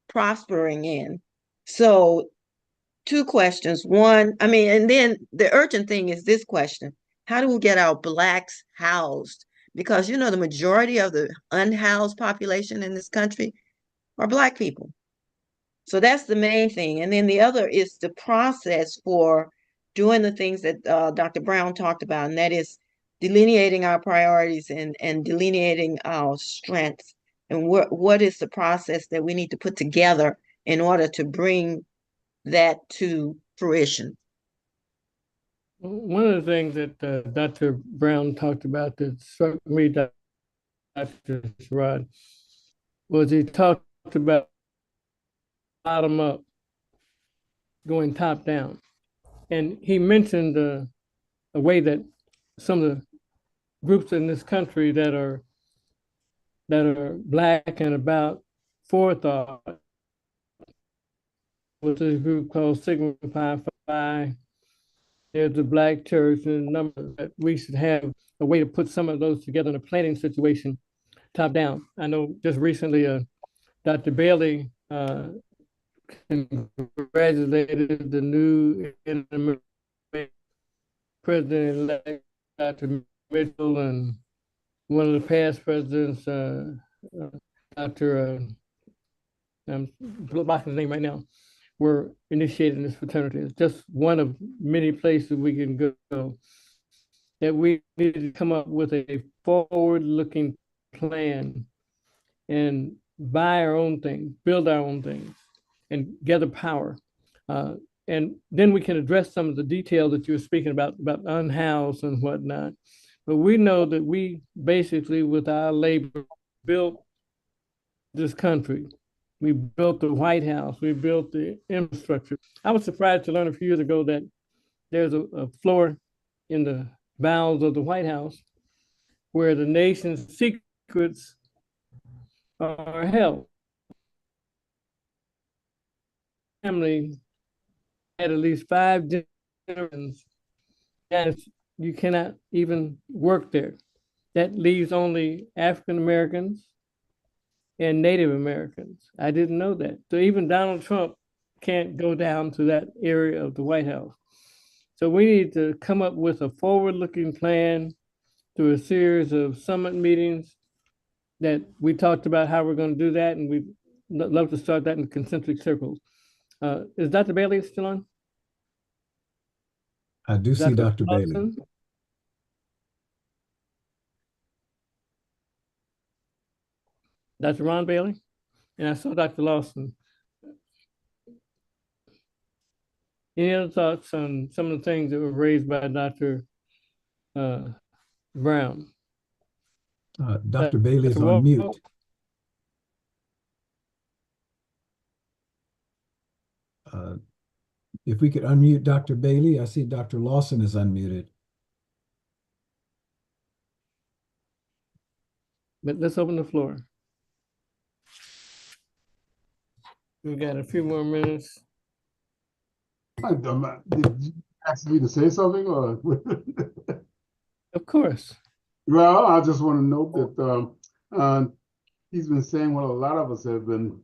Speaker 5: prospering in. So two questions. One, and then the urgent thing is this question: how do we get our Blacks housed? Because, the majority of the unhoused population in this country are Black people. So that's the main thing. And then the other is the process for doing the things that Dr. Brown talked about, and that is delineating our priorities and delineating our strengths. And what is the process that we need to put together in order to bring that to fruition?
Speaker 2: One of the things that Dr. Brown talked about that struck me, Dr. Sherrod, was he talked about bottom up, going top down. And he mentioned a way that some of the groups in this country that are Black and about forethought was a group called Sigma Pi Phi. There's the Black church, and a number that we should have a way to put some of those together in a planning situation, top down. I know just recently Dr. Bailey congratulated the new president-elect, Dr. Mitchell, and one of the past presidents, Dr. I'm blocking his name right now, were initiating this fraternity. It's just one of many places we can go. That we need to come up with a forward-looking plan and buy our own things, build our own things, and gather power. And then we can address some of the details that you were speaking about unhoused and whatnot. But we know that we basically, with our labor, built this country. We built the White House. We built the infrastructure. I was surprised to learn a few years ago that there's a floor in the bowels of the White House where the nation's secrets are held. Family had at least 5 generations, and you cannot even work there. That leaves only African Americans and Native Americans. I didn't know that. So even Donald Trump can't go down to that area of the White House. So we need to come up with a forward-looking plan through a series of summit meetings that we talked about how we're going to do that, and we'd love to start that in concentric circles. Is Dr. Bailey still on?
Speaker 6: I do see Dr. Bailey.
Speaker 2: Lawson? Dr. Ron Bailey? And I saw Dr. Lawson. Any other thoughts on some of the things that were raised by Dr. Brown?
Speaker 6: Dr. Bailey is
Speaker 2: Dr.
Speaker 6: on mute.
Speaker 2: Walt?
Speaker 6: If we could unmute Dr. Bailey, I see Dr. Lawson is unmuted.
Speaker 2: But let's open the floor. We got a few more minutes.
Speaker 7: Did you ask me to say something or?
Speaker 2: Of course.
Speaker 7: Well, I just want to note that he's been saying what a lot of us have been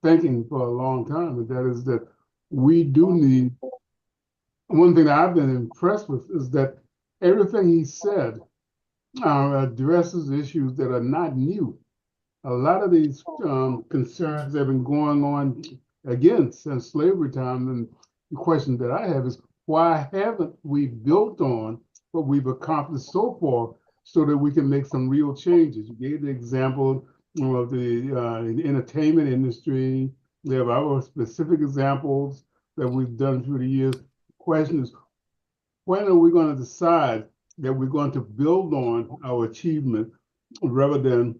Speaker 7: thinking for a long time, and that is that we do need, one thing that I've been impressed with is that everything he said addresses issues that are not new. A lot of these concerns have been going on again since slavery time, and the question that I have is, why haven't we built on what we've accomplished so far so that we can make some real changes? You gave the example of the entertainment industry. We have our specific examples that we've done through the years. The question is, when are we going to decide that we're going to build on our achievement rather than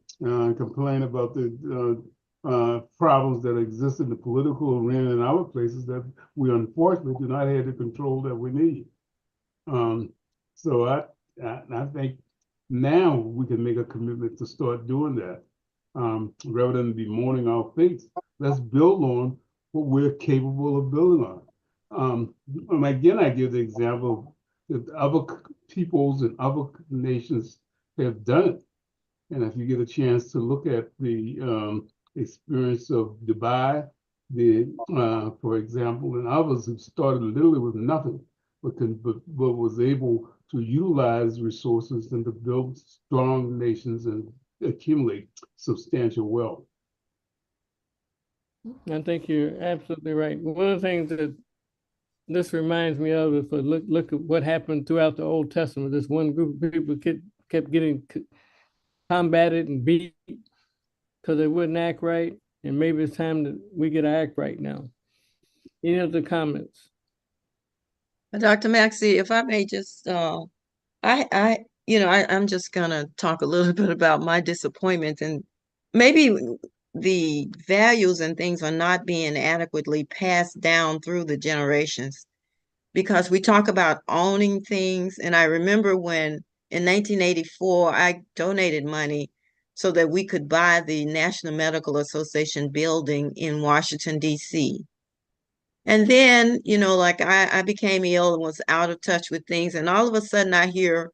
Speaker 7: complain about the problems that exist in the political arena in our places that we unfortunately do not have the control that we need. So I think now we can make a commitment to start doing that rather than be mourning our fates. Let's build on what we're capable of building on. And again, I give the example that other peoples and other nations have done it. And if you get a chance to look at the experience of Dubai, for example, and others who started literally with nothing, but was able to utilize resources and to build strong nations and accumulate substantial wealth.
Speaker 2: I think you're absolutely right. One of the things that this reminds me of is look at what happened throughout the Old Testament. This one group of people kept getting combated and beat because they wouldn't act right. And maybe it's time that we get our act right now. Any other comments?
Speaker 5: Dr. Maxey, if I may just, I'm just gonna talk a little bit about my disappointment, and maybe the values and things are not being adequately passed down through the generations, because we talk about owning things. And I remember when in 1984, I donated money so that we could buy the National Medical Association building in Washington, D.C. And then, like I became ill and was out of touch with things. And all of a sudden I hear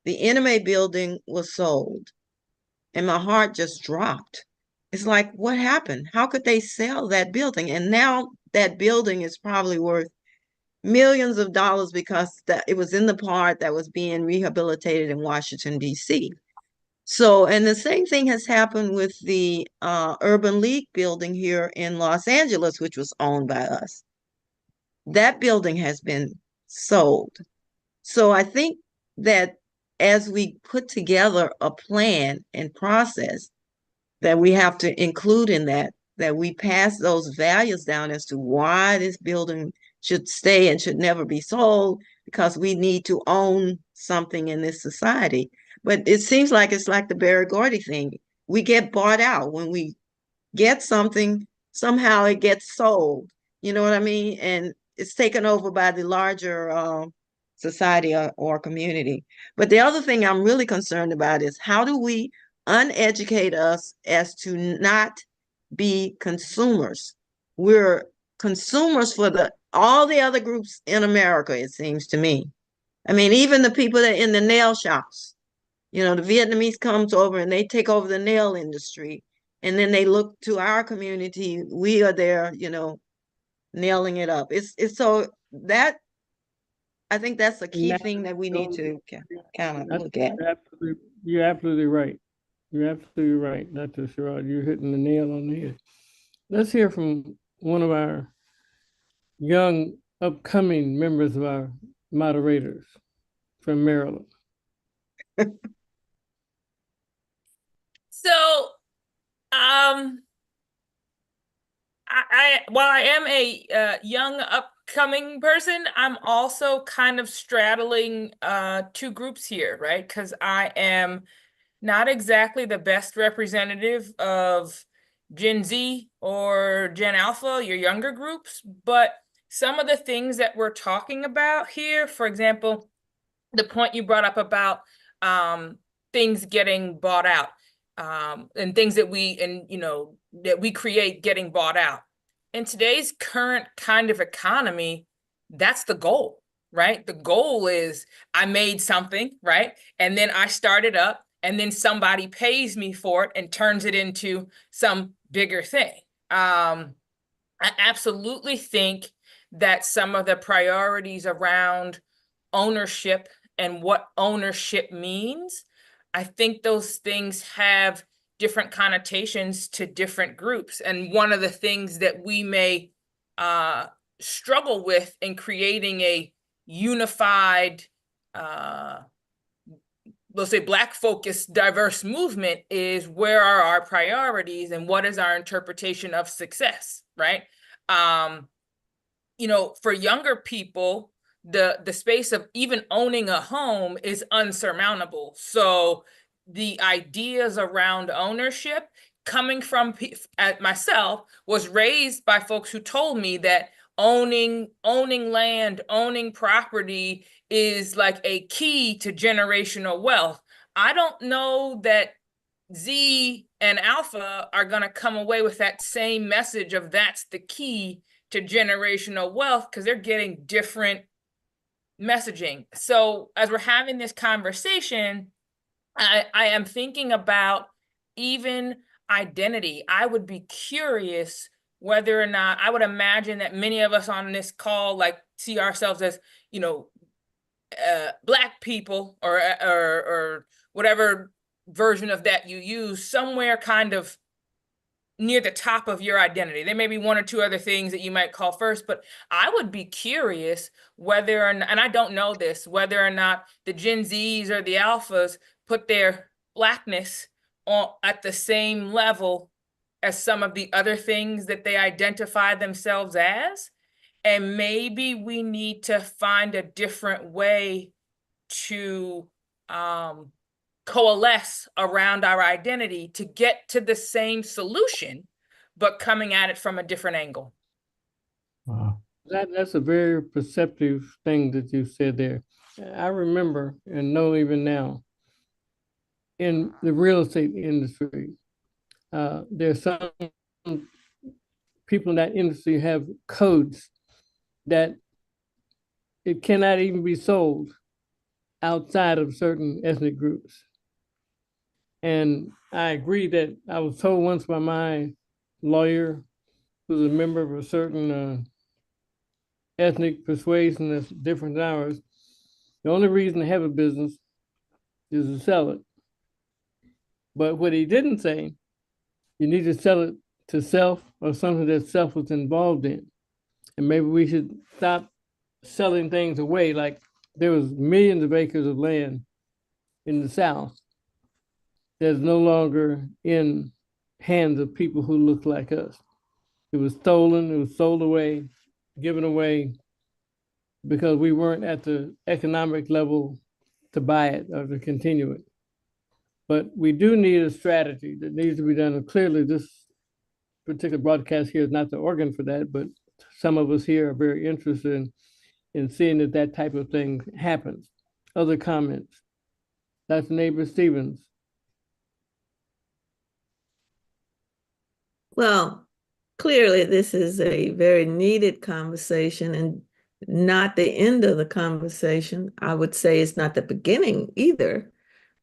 Speaker 5: the NMA building was sold. And my heart just dropped. It's like, what happened? How could they sell that building? And now that building is probably worth millions of dollars because it was in the part that was being rehabilitated in Washington, D.C. So, and the same thing has happened with the Urban League building here in Los Angeles, which was owned by us. That building has been sold. So I think that as we put together a plan and process that we have to include in that we pass those values down as to why this building should stay and should never be sold, because we need to own something in this society. But it seems like it's like the Berry Gordy thing. We get bought out. When we get something, somehow it gets sold. You know what I mean? And it's taken over by the larger society or community. But the other thing I'm really concerned about is, how do we uneducate us as to not be consumers? We're consumers for all the other groups in America, it seems to me. I mean, even the people that in the nail shops, the Vietnamese comes over and they take over the nail industry. And then they look to our community, we are there, nailing it up. It's so that I think that's a key
Speaker 2: Now,
Speaker 5: thing that we need to kind of look at.
Speaker 2: you're absolutely right. You're absolutely right, Dr. Sherrod. You're hitting the nail on the head. Let's hear from one of our young upcoming members of our moderators from Maryland.
Speaker 8: So, while I am a young upcoming person, I'm also kind of straddling two groups here, right? Because I am not exactly the best representative of Gen Z or Gen Alpha, your younger groups, but some of the things that we're talking about here, for example, the point you brought up about things getting bought out, and things that we create getting bought out. In today's current kind of economy, that's the goal, right? The goal is I made something, right? And then I start it up, and then somebody pays me for it and turns it into some bigger thing. I absolutely think that some of the priorities around ownership and what ownership means, I think those things have different connotations to different groups. And one of the things that we may struggle with in creating a unified, let's say Black focused, diverse movement is where are our priorities and what is our interpretation of success, right? For younger people, the space of even owning a home is unsurmountable. So the ideas around ownership coming from myself was raised by folks who told me that owning land, owning property is like a key to generational wealth. I don't know that Z and Alpha are going to come away with that same message of that's the key to generational wealth, because they're getting different messaging. So as we're having this conversation, I am thinking about even identity. I would be curious whether or not, I would imagine that many of us on this call see ourselves as, Black people or whatever version of that you use, somewhere kind of near the top of your identity. There may be one or two other things that you might call first, but I would be curious whether or not, and I don't know this, whether or not the Gen Zs or the Alphas put their Blackness at the same level as some of the other things that they identify themselves as. And maybe we need to find a different way to coalesce around our identity to get to the same solution, but coming at it from a different angle.
Speaker 6: Wow.
Speaker 2: That's a very perceptive thing that you said there. I remember and know even now in the real estate industry, there's some people in that industry have codes that it cannot even be sold outside of certain ethnic groups. And I agree that I was told once by my lawyer, who's a member of a certain ethnic persuasion that's different than ours, the only reason to have a business is to sell it. But what he didn't say, you need to sell it to self or something that self was involved in. And maybe we should stop selling things away. Like there was millions of acres of land in the South that's no longer in hands of people who look like us. It was stolen, it was sold away, given away, because we weren't at the economic level to buy it or to continue it. But we do need a strategy that needs to be done. And clearly, this particular broadcast here is not the organ for that, but some of us here are very interested in seeing that that type of thing happens. Other comments? Dr. Neighbor-Stevens.
Speaker 1: Well, clearly this is a very needed conversation and not the end of the conversation. I would say it's not the beginning either,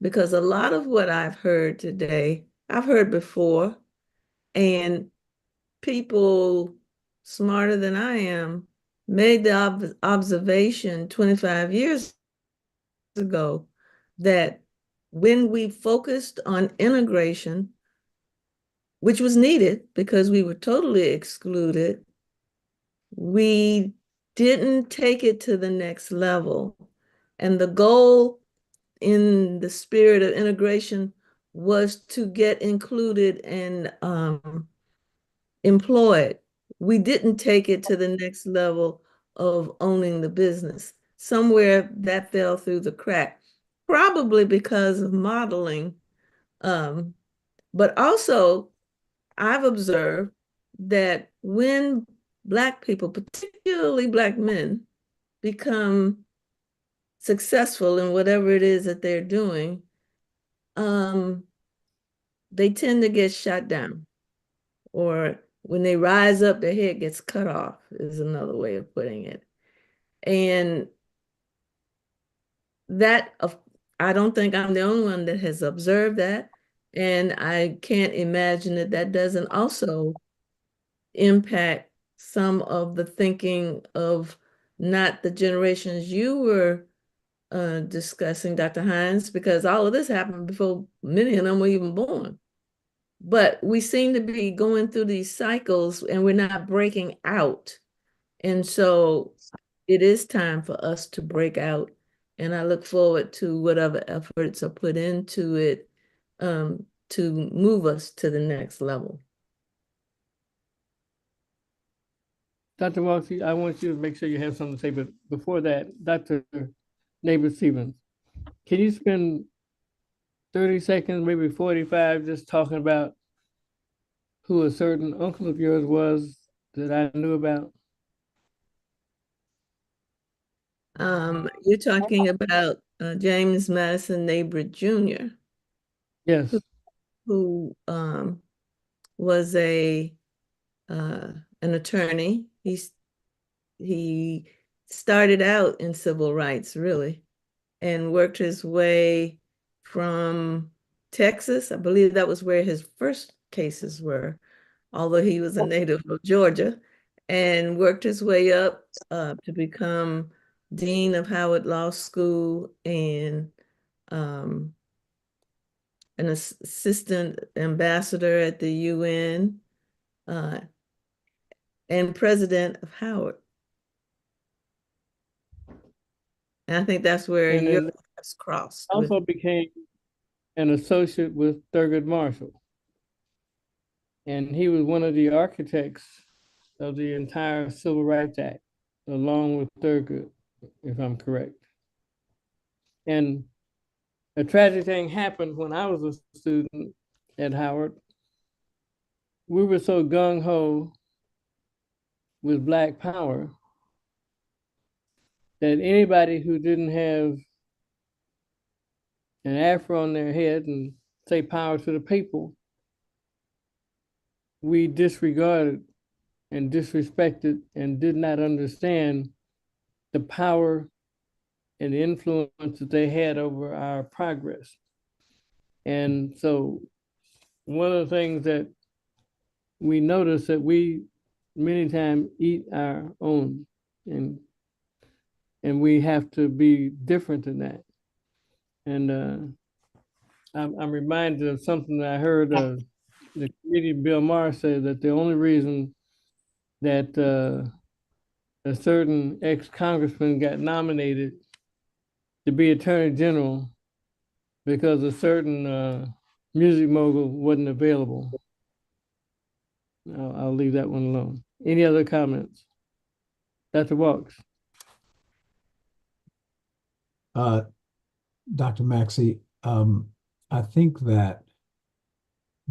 Speaker 1: because a lot of what I've heard today, I've heard before, And people smarter than I am made the observation 25 years ago that when we focused on integration, which was needed because we were totally excluded, we didn't take it to the next level. And the goal in the spirit of integration was to get included and employed. We didn't take it to the next level of owning the business. Somewhere that fell through the crack, probably because of modeling. But also, I've observed that when Black people, particularly Black men, become successful in whatever it is that they're doing, they tend to get shot down. Or when they rise up, their head gets cut off, is another way of putting it. And that, I don't think I'm the only one that has observed that. And I can't imagine that that doesn't also impact some of the thinking of not the generations you were discussing, Dr. Hines, because all of this happened before many of them were even born. But we seem to be going through these cycles and we're not breaking out. And so it is time for us to break out. And I look forward to whatever efforts are put into it to move us to the next level.
Speaker 2: Dr. Walsh, I want you to make sure you have something to say, but before that, Dr. Nabus-Stevens, can you spend 30 seconds, maybe 45, just talking about who a certain uncle of yours was that I knew about?
Speaker 1: You're talking about James Madison Nabrit Jr.,
Speaker 2: Yes.
Speaker 1: who was an attorney. He started out in civil rights, really, and worked his way from Texas. I believe that was where his first cases were, although he was a native of Georgia, and worked his way up to become Dean of Howard Law School and an assistant ambassador at the UN and president of Howard. And I think that's where
Speaker 2: And
Speaker 1: your
Speaker 2: then
Speaker 1: paths crossed.
Speaker 2: also became an associate with Thurgood Marshall. And he was one of the architects of the entire Civil Rights Act, along with Thurgood, if I'm correct. And a tragic thing happened when I was a student at Howard. We were so gung-ho with Black Power that anybody who didn't have an afro on their head and say power to the people, we disregarded and disrespected and did not understand the power and the influence that they had over our progress. And so one of the things that we notice that we many times eat our own, and we have to be different than that. And I'm reminded of something that I heard the comedian Bill Maher say, that the only reason that a certain ex-congressman got nominated to be attorney general because a certain music mogul wasn't available. I'll leave that one alone. Any other comments? Dr. Walks.
Speaker 6: Dr. Maxey, I think that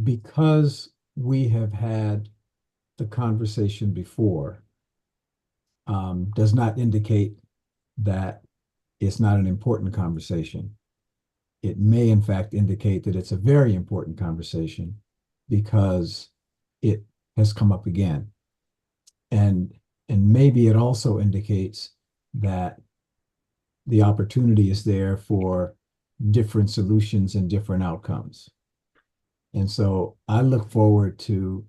Speaker 6: because we have had the conversation before, does not indicate that it's not an important conversation. It may, in fact, indicate that it's a very important conversation because it has come up again. And maybe it also indicates that the opportunity is there for different solutions and different outcomes. And so I look forward to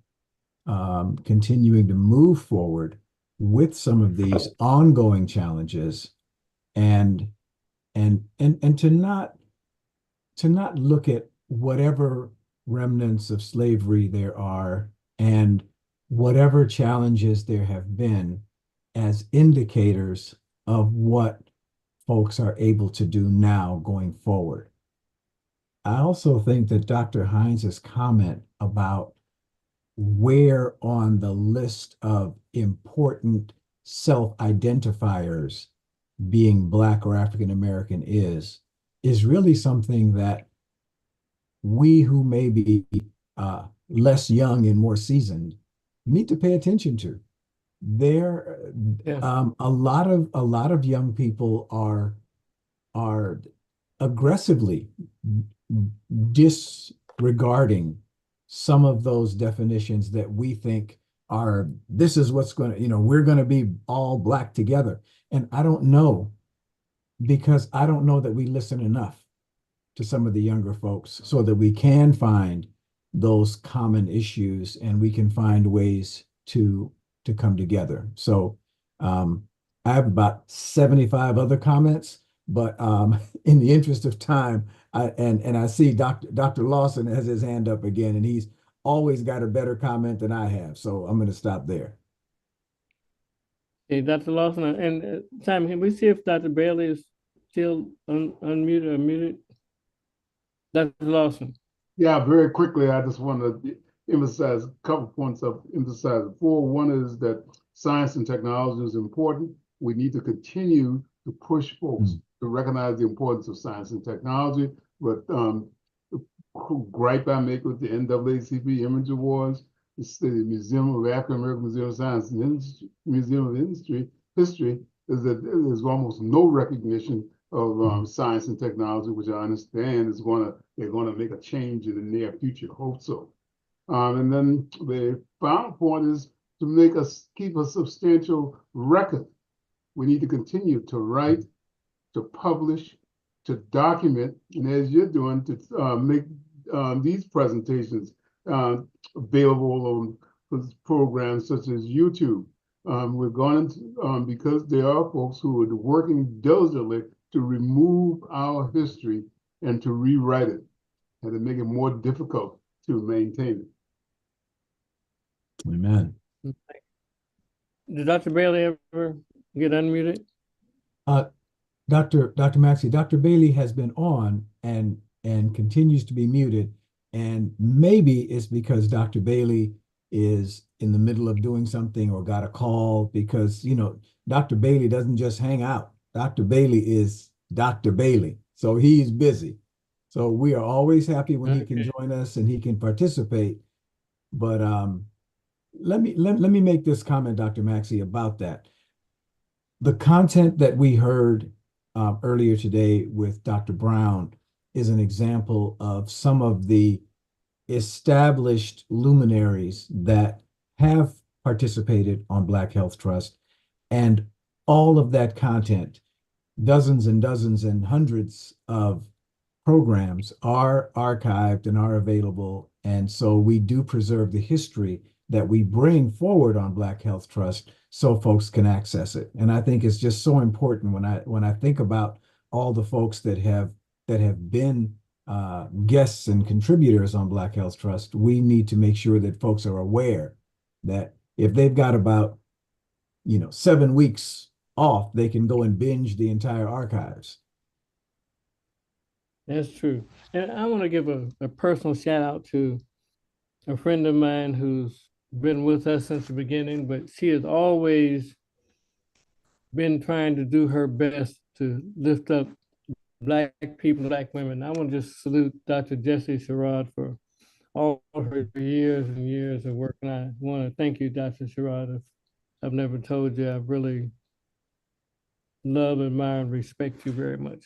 Speaker 6: continuing to move forward with some of these ongoing challenges, and to not look at whatever remnants of slavery there are and whatever challenges there have been as indicators of what folks are able to do now going forward. I also think that Dr. Hines' comment about where on the list of important self-identifiers being Black or African American is really something that we who may be less young and more seasoned need to pay attention to. There,
Speaker 2: Yes.
Speaker 6: a lot of young people are aggressively disregarding some of those definitions that we think are, this is what's going to, we're going to be all Black together. And I don't know, because I don't know that we listen enough to some of the younger folks so that we can find those common issues and we can find ways to come together. So I have about 75 other comments, but in the interest of time, I see Dr. Lawson has his hand up again, and he's always got a better comment than I have. So I'm going to stop there.
Speaker 2: Hey, Dr. Lawson, and Simon, can we see if Dr. Bailey is still unmuted or muted? Dr. Lawson.
Speaker 7: Yeah, very quickly, I just want to emphasize a couple points of emphasize before. One is that science and technology is important. We need to continue to push folks to recognize the importance of science and technology. But the gripe I make with the NAACP Image Awards, the Museum of African American Museum of Science and Industry, Museum of History, is that there's almost no recognition of science and technology, which I understand they're going to make a change in the near future. Hope so. And then the final point is to keep a substantial record. We need to continue to write, to publish, to document, and as you're doing, to make these presentations available on programs such as YouTube. We're going to, because there are folks who are working diligently to remove our history and to rewrite it and to make it more difficult to maintain it.
Speaker 6: Amen.
Speaker 2: Did Dr. Bailey ever get unmuted?
Speaker 6: Dr. Maxey, Dr. Bailey has been on and continues to be muted. And maybe it's because Dr. Bailey is in the middle of doing something or got a call, because, Dr. Bailey doesn't just hang out. Dr. Bailey is Dr. Bailey. So he's busy. So we are always happy when he can join us and he can participate. But let me make this comment, Dr. Maxey, about that. The content that we heard earlier today with Dr. Brown is an example of some of the established luminaries that have participated on Black Health Trust, and all of that content, dozens and dozens and hundreds of programs, are archived and are available. And so we do preserve the history that we bring forward on Black Health Trust so folks can access it. And I think it's just so important when I think about all the folks that have been guests and contributors on Black Health Trust, we need to make sure that folks are aware that if they've got about 7 weeks off, they can go and binge the entire archives.
Speaker 2: That's true. And I want to give a personal shout out to a friend of mine who's been with us since the beginning, but she has always been trying to do her best to lift up Black people, Black women. I want to just salute Dr. Jessie Sherrod for all of her years and years of work. And I want to thank you, Dr. Sherrod. If I've never told you, I really love, admire, and respect you very much.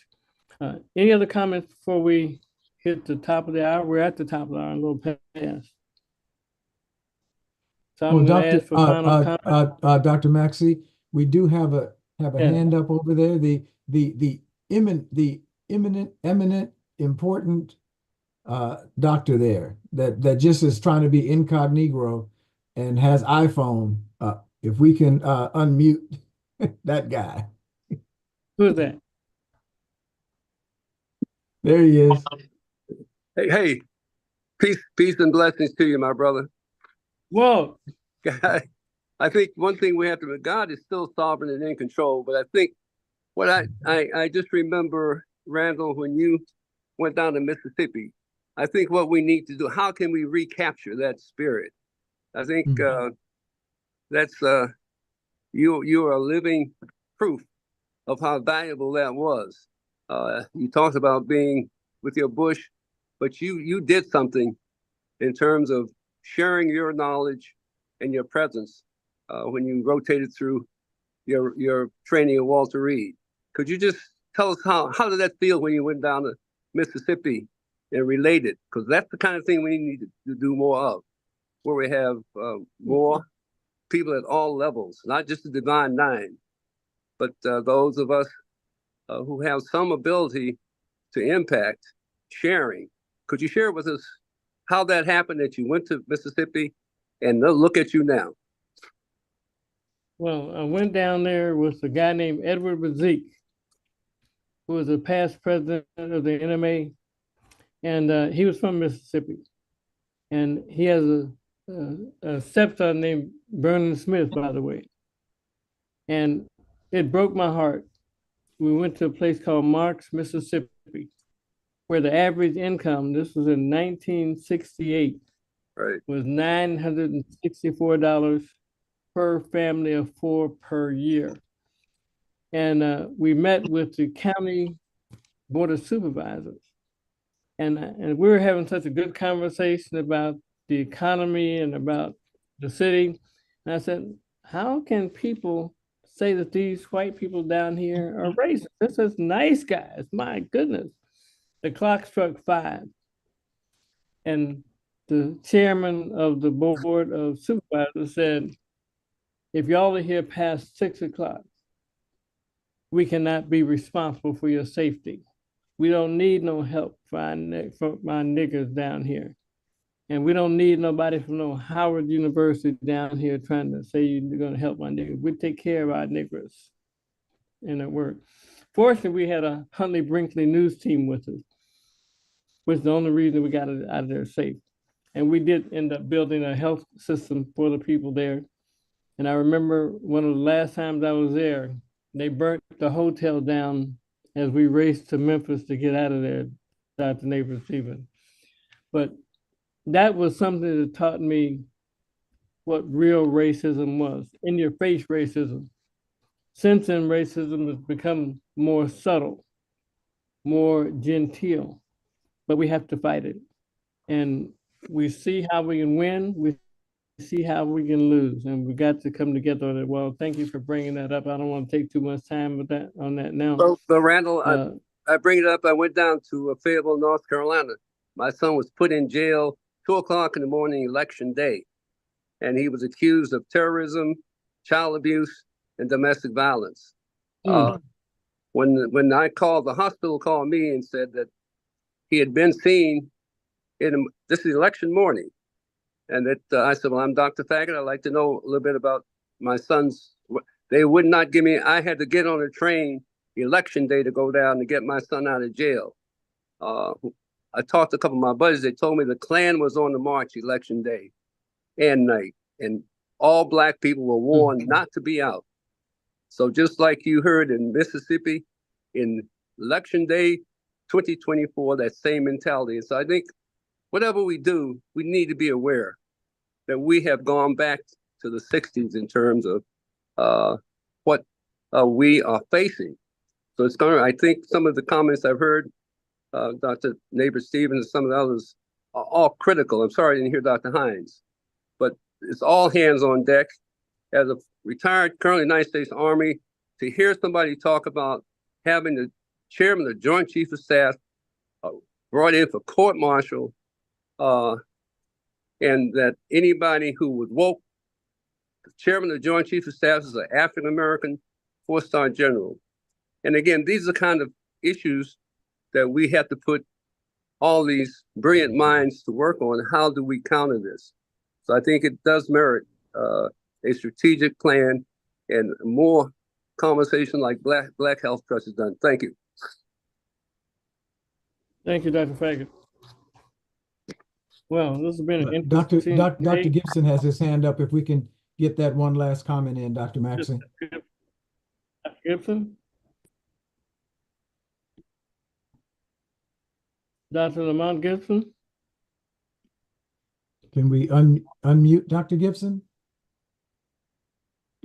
Speaker 2: Any other comments before we hit the top of the hour? We're at the top of the hour, a little past. So I'm going to ask for final comment.
Speaker 6: Dr. Maxey, we do have a hand up over there. The eminent, important doctor there that just is trying to be incognito and has iPhone up. If we can unmute that guy.
Speaker 2: Who's that?
Speaker 6: There he is.
Speaker 9: Hey, peace and blessings to you, my brother.
Speaker 2: Whoa.
Speaker 9: I think one thing we have to, God is still sovereign and in control, but I think what I just remember, Randall, when you went down to Mississippi, I think what we need to do, how can we recapture that spirit? I think that's you are living proof of how valuable that was. You talked about being with your bush, but you did something in terms of sharing your knowledge and your presence when you rotated through your training at Walter Reed. Could you just tell us how did that feel when you went down to Mississippi and related? Because that's the kind of thing we need to do more of, where we have more people at all levels, not just the Divine Nine, but those of us who have some ability to impact, sharing. Could you share with us how that happened, that you went to Mississippi, and look at you now?
Speaker 2: Well, I went down there with a guy named Edward Bazik, who was a past president of the NMA, and he was from Mississippi. And he has a stepson named Vernon Smith, by the way. And it broke my heart. We went to a place called Marks, Mississippi, where the average income, this was in 1968,
Speaker 9: Right.
Speaker 2: was $964 per family of 4 per year. And we met with the county board of supervisors. And we were having such a good conversation about the economy and about the city. And I said, how can people say that these white people down here are racist? This is nice guys, my goodness. The clock struck 5. And the chairman of the board of supervisors said, if y'all are here past 6 o'clock, we cannot be responsible for your safety. We don't need no help for my niggers down here. And we don't need nobody from no Howard University down here trying to say you're going to help my niggers. We take care of our niggers and at work. Fortunately, we had a Huntley Brinkley news team with us, which is the only reason we got it out of there safe. And we did end up building a health system for the people there. And I remember one of the last times I was there, they burnt the hotel down as we raced to Memphis to get out of there, Dr. Neighbor Stephen. But that was something that taught me what real racism was, in-your-face racism. Since then, racism has become more subtle, more genteel, but we have to fight it. And we see how we can win, we see how we can lose, and we got to come together on it. Well, thank you for bringing that up. I don't want to take too much time with that on that now.
Speaker 9: So Randall, I bring it up. I went down to Fayetteville, North Carolina. My son was put in jail 2 o'clock in the morning, election day, and he was accused of terrorism, child abuse, and domestic violence. When I called, the hospital called me and said that he had been seen this is election morning. And that I said, well, I'm Dr. Thaggart. I'd like to know a little bit about my son's. They would not give me, I had to get on a train election day to go down to get my son out of jail. I talked to a couple of my buddies. They told me the Klan was on the march election day and night, and all Black people were warned not to be out. So just like you heard in Mississippi, in election day 2024, that same mentality. And so I think whatever we do, we need to be aware that we have gone back to the 60s in terms of what we are facing. So it's going to, I think some of the comments I've heard, Dr. Neighbor Stevens and some of the others are all critical. I'm sorry I didn't hear Dr. Hines, but it's all hands on deck. As a retired Colonel of the United States Army, to hear somebody talk about having the chairman of the Joint Chiefs of Staff brought in for court-martial, and that anybody who was woke, the chairman of the Joint Chiefs of Staff is an African-American 4-star general. And again, these are the kind of issues that we have to put all these brilliant minds to work on. How do we counter this? So I think it does merit a strategic plan and more conversation like Black Health Trust has done. Thank you.
Speaker 2: Thank you, Dr. Faggett. Well, this has been an
Speaker 6: Dr.
Speaker 2: interesting
Speaker 6: Dr.
Speaker 2: day.
Speaker 6: Gibson has his hand up. If we can get that one last comment in, Dr. Maxey.
Speaker 2: Dr. Gibson? Dr. Lamont Gibson?
Speaker 6: Can we unmute Dr. Gibson?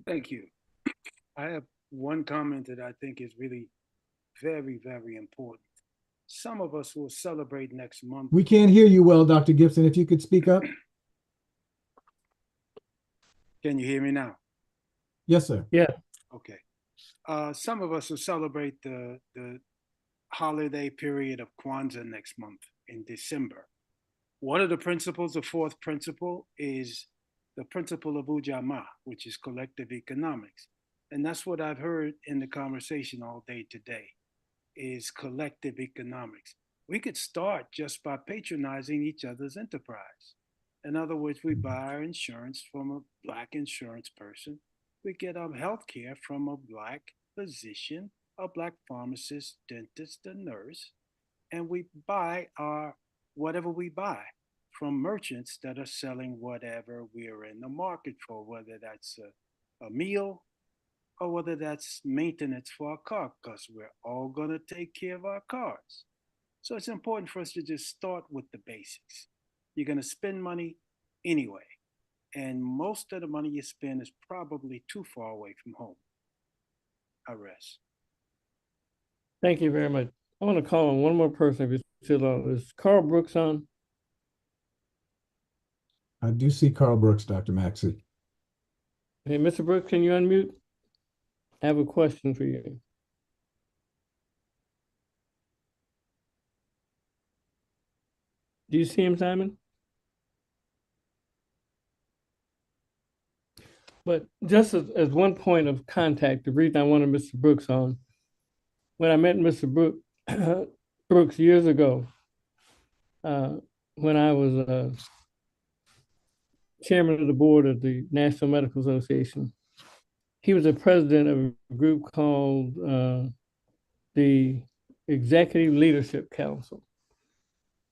Speaker 10: Thank you. I have one comment that I think is really very, very important. Some of us will celebrate next month.
Speaker 6: We can't hear you well, Dr. Gibson. If you could speak up.
Speaker 10: Can you hear me now?
Speaker 6: Yes, sir.
Speaker 2: Yeah.
Speaker 10: Okay. Some of us will celebrate the holiday period of Kwanzaa next month in December. One of the principles, the fourth principle, is the principle of Ujamaa, which is collective economics. And that's what I've heard in the conversation all day today, is collective economics. We could start just by patronizing each other's enterprise. In other words, we buy our insurance from a Black insurance person. We get our health care from a Black physician, a Black pharmacist, dentist, a nurse, and we buy our whatever we buy from merchants that are selling whatever we're in the market for, whether that's a meal or whether that's maintenance for our car, because we're all going to take care of our cars. So it's important for us to just start with the basics. You're going to spend money anyway, and most of the money you spend is probably too far away from home. I rest.
Speaker 2: Thank you very much. I want to call on one more person if you're still on. Is Carl Brooks on?
Speaker 6: I do see Carl Brooks, Dr. Maxey.
Speaker 2: Hey, Mr. Brooks, can you unmute? I have a question for you. Do you see him, Simon? But just as one point of contact, the reason I wanted Mr. Brooks on, when I met Mr. Brooks years ago, when I was chairman of the board of the National Medical Association, he was the president of a group called the Executive Leadership Council.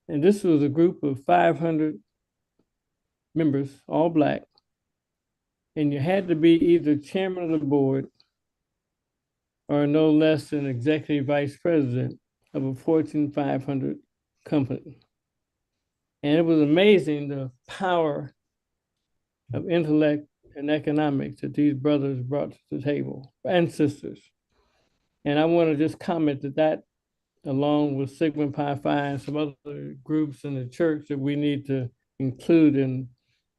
Speaker 2: And this was a group of 500 members, all Black. And you had to be either chairman of the board or no less than executive vice president of a Fortune 500 company. And it was amazing the power of intellect and economics that these brothers brought to the table, and sisters. And I want to just comment that along with Sigma Pi Phi and some other groups in the church, that we need to include in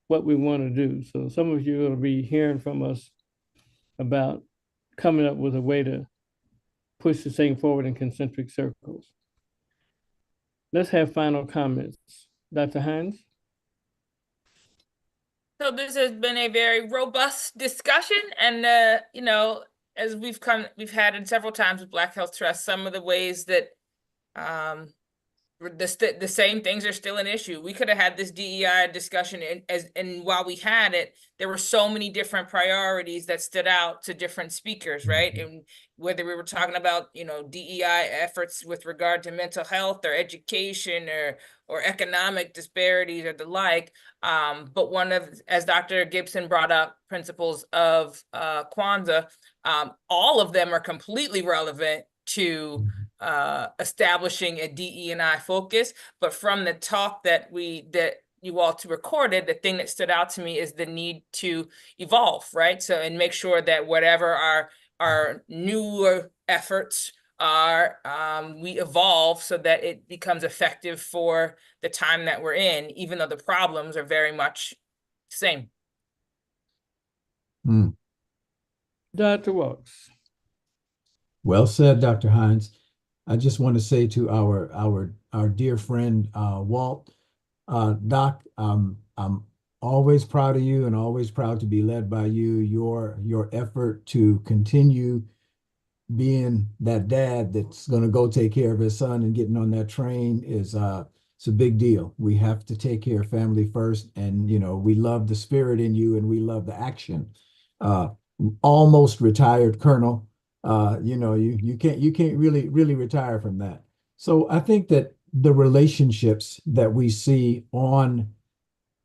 Speaker 2: what we want to do. So some of you are going to be hearing from us about coming up with a way to push this thing forward in concentric circles. Let's have final comments. Dr. Hines?
Speaker 8: So this has been a very robust discussion, and you know, as we've had it several times with Black Health Trust, some of the ways that the same things are still an issue. We could have had this DEI discussion, and while we had it, there were so many different priorities that stood out to different speakers, right? And whether we were talking about, you know, DEI efforts with regard to mental health or education or economic disparities or the like, but one of, as Dr. Gibson brought up, principles of Kwanzaa, all of them are completely relevant to establishing a DE&I focus. But from the talk that you all recorded, the thing that stood out to me is the need to evolve, right? So, and make sure that whatever our newer efforts are, we evolve so that it becomes effective for the time that we're in, even though the problems are very much the same.
Speaker 2: Dr. Walks.
Speaker 6: Well said, Dr. Hines. I just want to say to our dear friend Walt, Doc, I'm always proud of you and always proud to be led by you. Your effort to continue being that dad that's going to go take care of his son and getting on that train is it's a big deal. We have to take care of family first. And, you know, we love the spirit in you and we love the action. Almost retired colonel, you know, you can't really retire from that. So I think that the relationships that we see on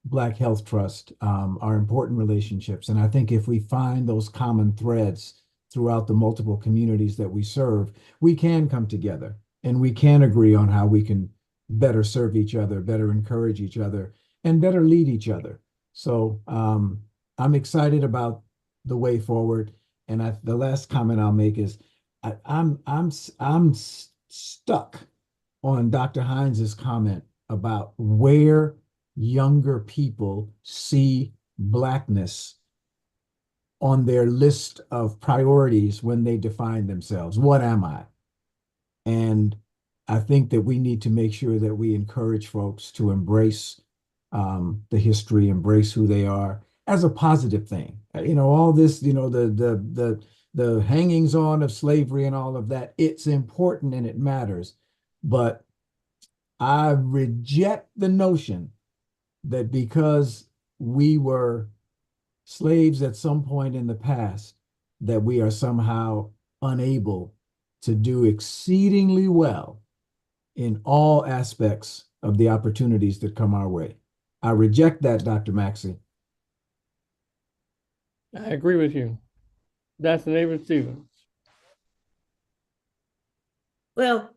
Speaker 6: Black Health Trust are important relationships. And I think if we find those common threads throughout the multiple communities that we serve, we can come together and we can agree on how we can better serve each other, better encourage each other, and better lead each other. So I'm excited about the way forward. And the last comment I'll make is I'm stuck on Dr. Hines's comment about where younger people see Blackness on their list of priorities when they define themselves. What am I? And I think that we need to make sure that we encourage folks to embrace the history, embrace who they are as a positive thing. You know, all this, you know, the hangings on of slavery and all of that, it's important and it matters. But I reject the notion that because we were slaves at some point in the past, that we are somehow unable to do exceedingly well in all aspects of the opportunities that come our way. I reject that, Dr. Maxey.
Speaker 2: I agree with you. Dr. David Stevens.
Speaker 1: Well,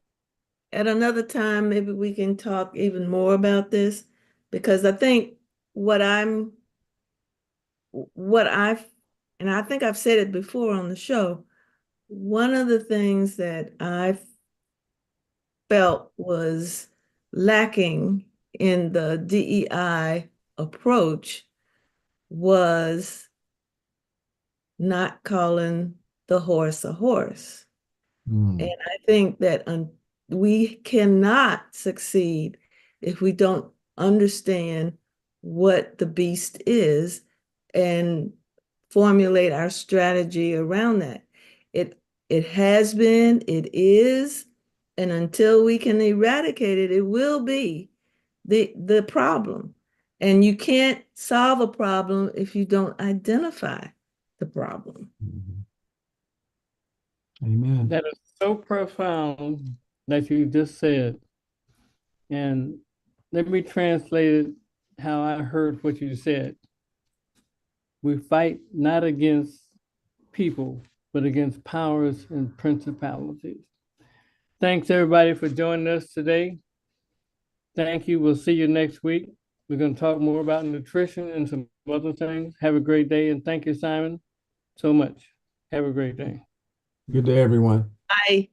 Speaker 1: at another time, maybe we can talk even more about this, because I think what I've, and I think I've said it before on the show, one of the things that I felt was lacking in the DEI approach was not calling the horse a horse. And I think that we cannot succeed if we don't understand what the beast is and formulate our strategy around that. It has been, it is, and until we can eradicate it, it will be the problem. And you can't solve a problem if you don't identify the problem.
Speaker 6: Amen.
Speaker 2: That is so profound that you just said. And let me translate it how I heard what you said. We fight not against people, but against powers and principalities. Thanks everybody for joining us today. Thank you. We'll see you next week. We're going to talk more about nutrition and some other things. Have a great day. And thank you, Simon, so much. Have a great day.
Speaker 6: Good day, everyone.
Speaker 1: Bye.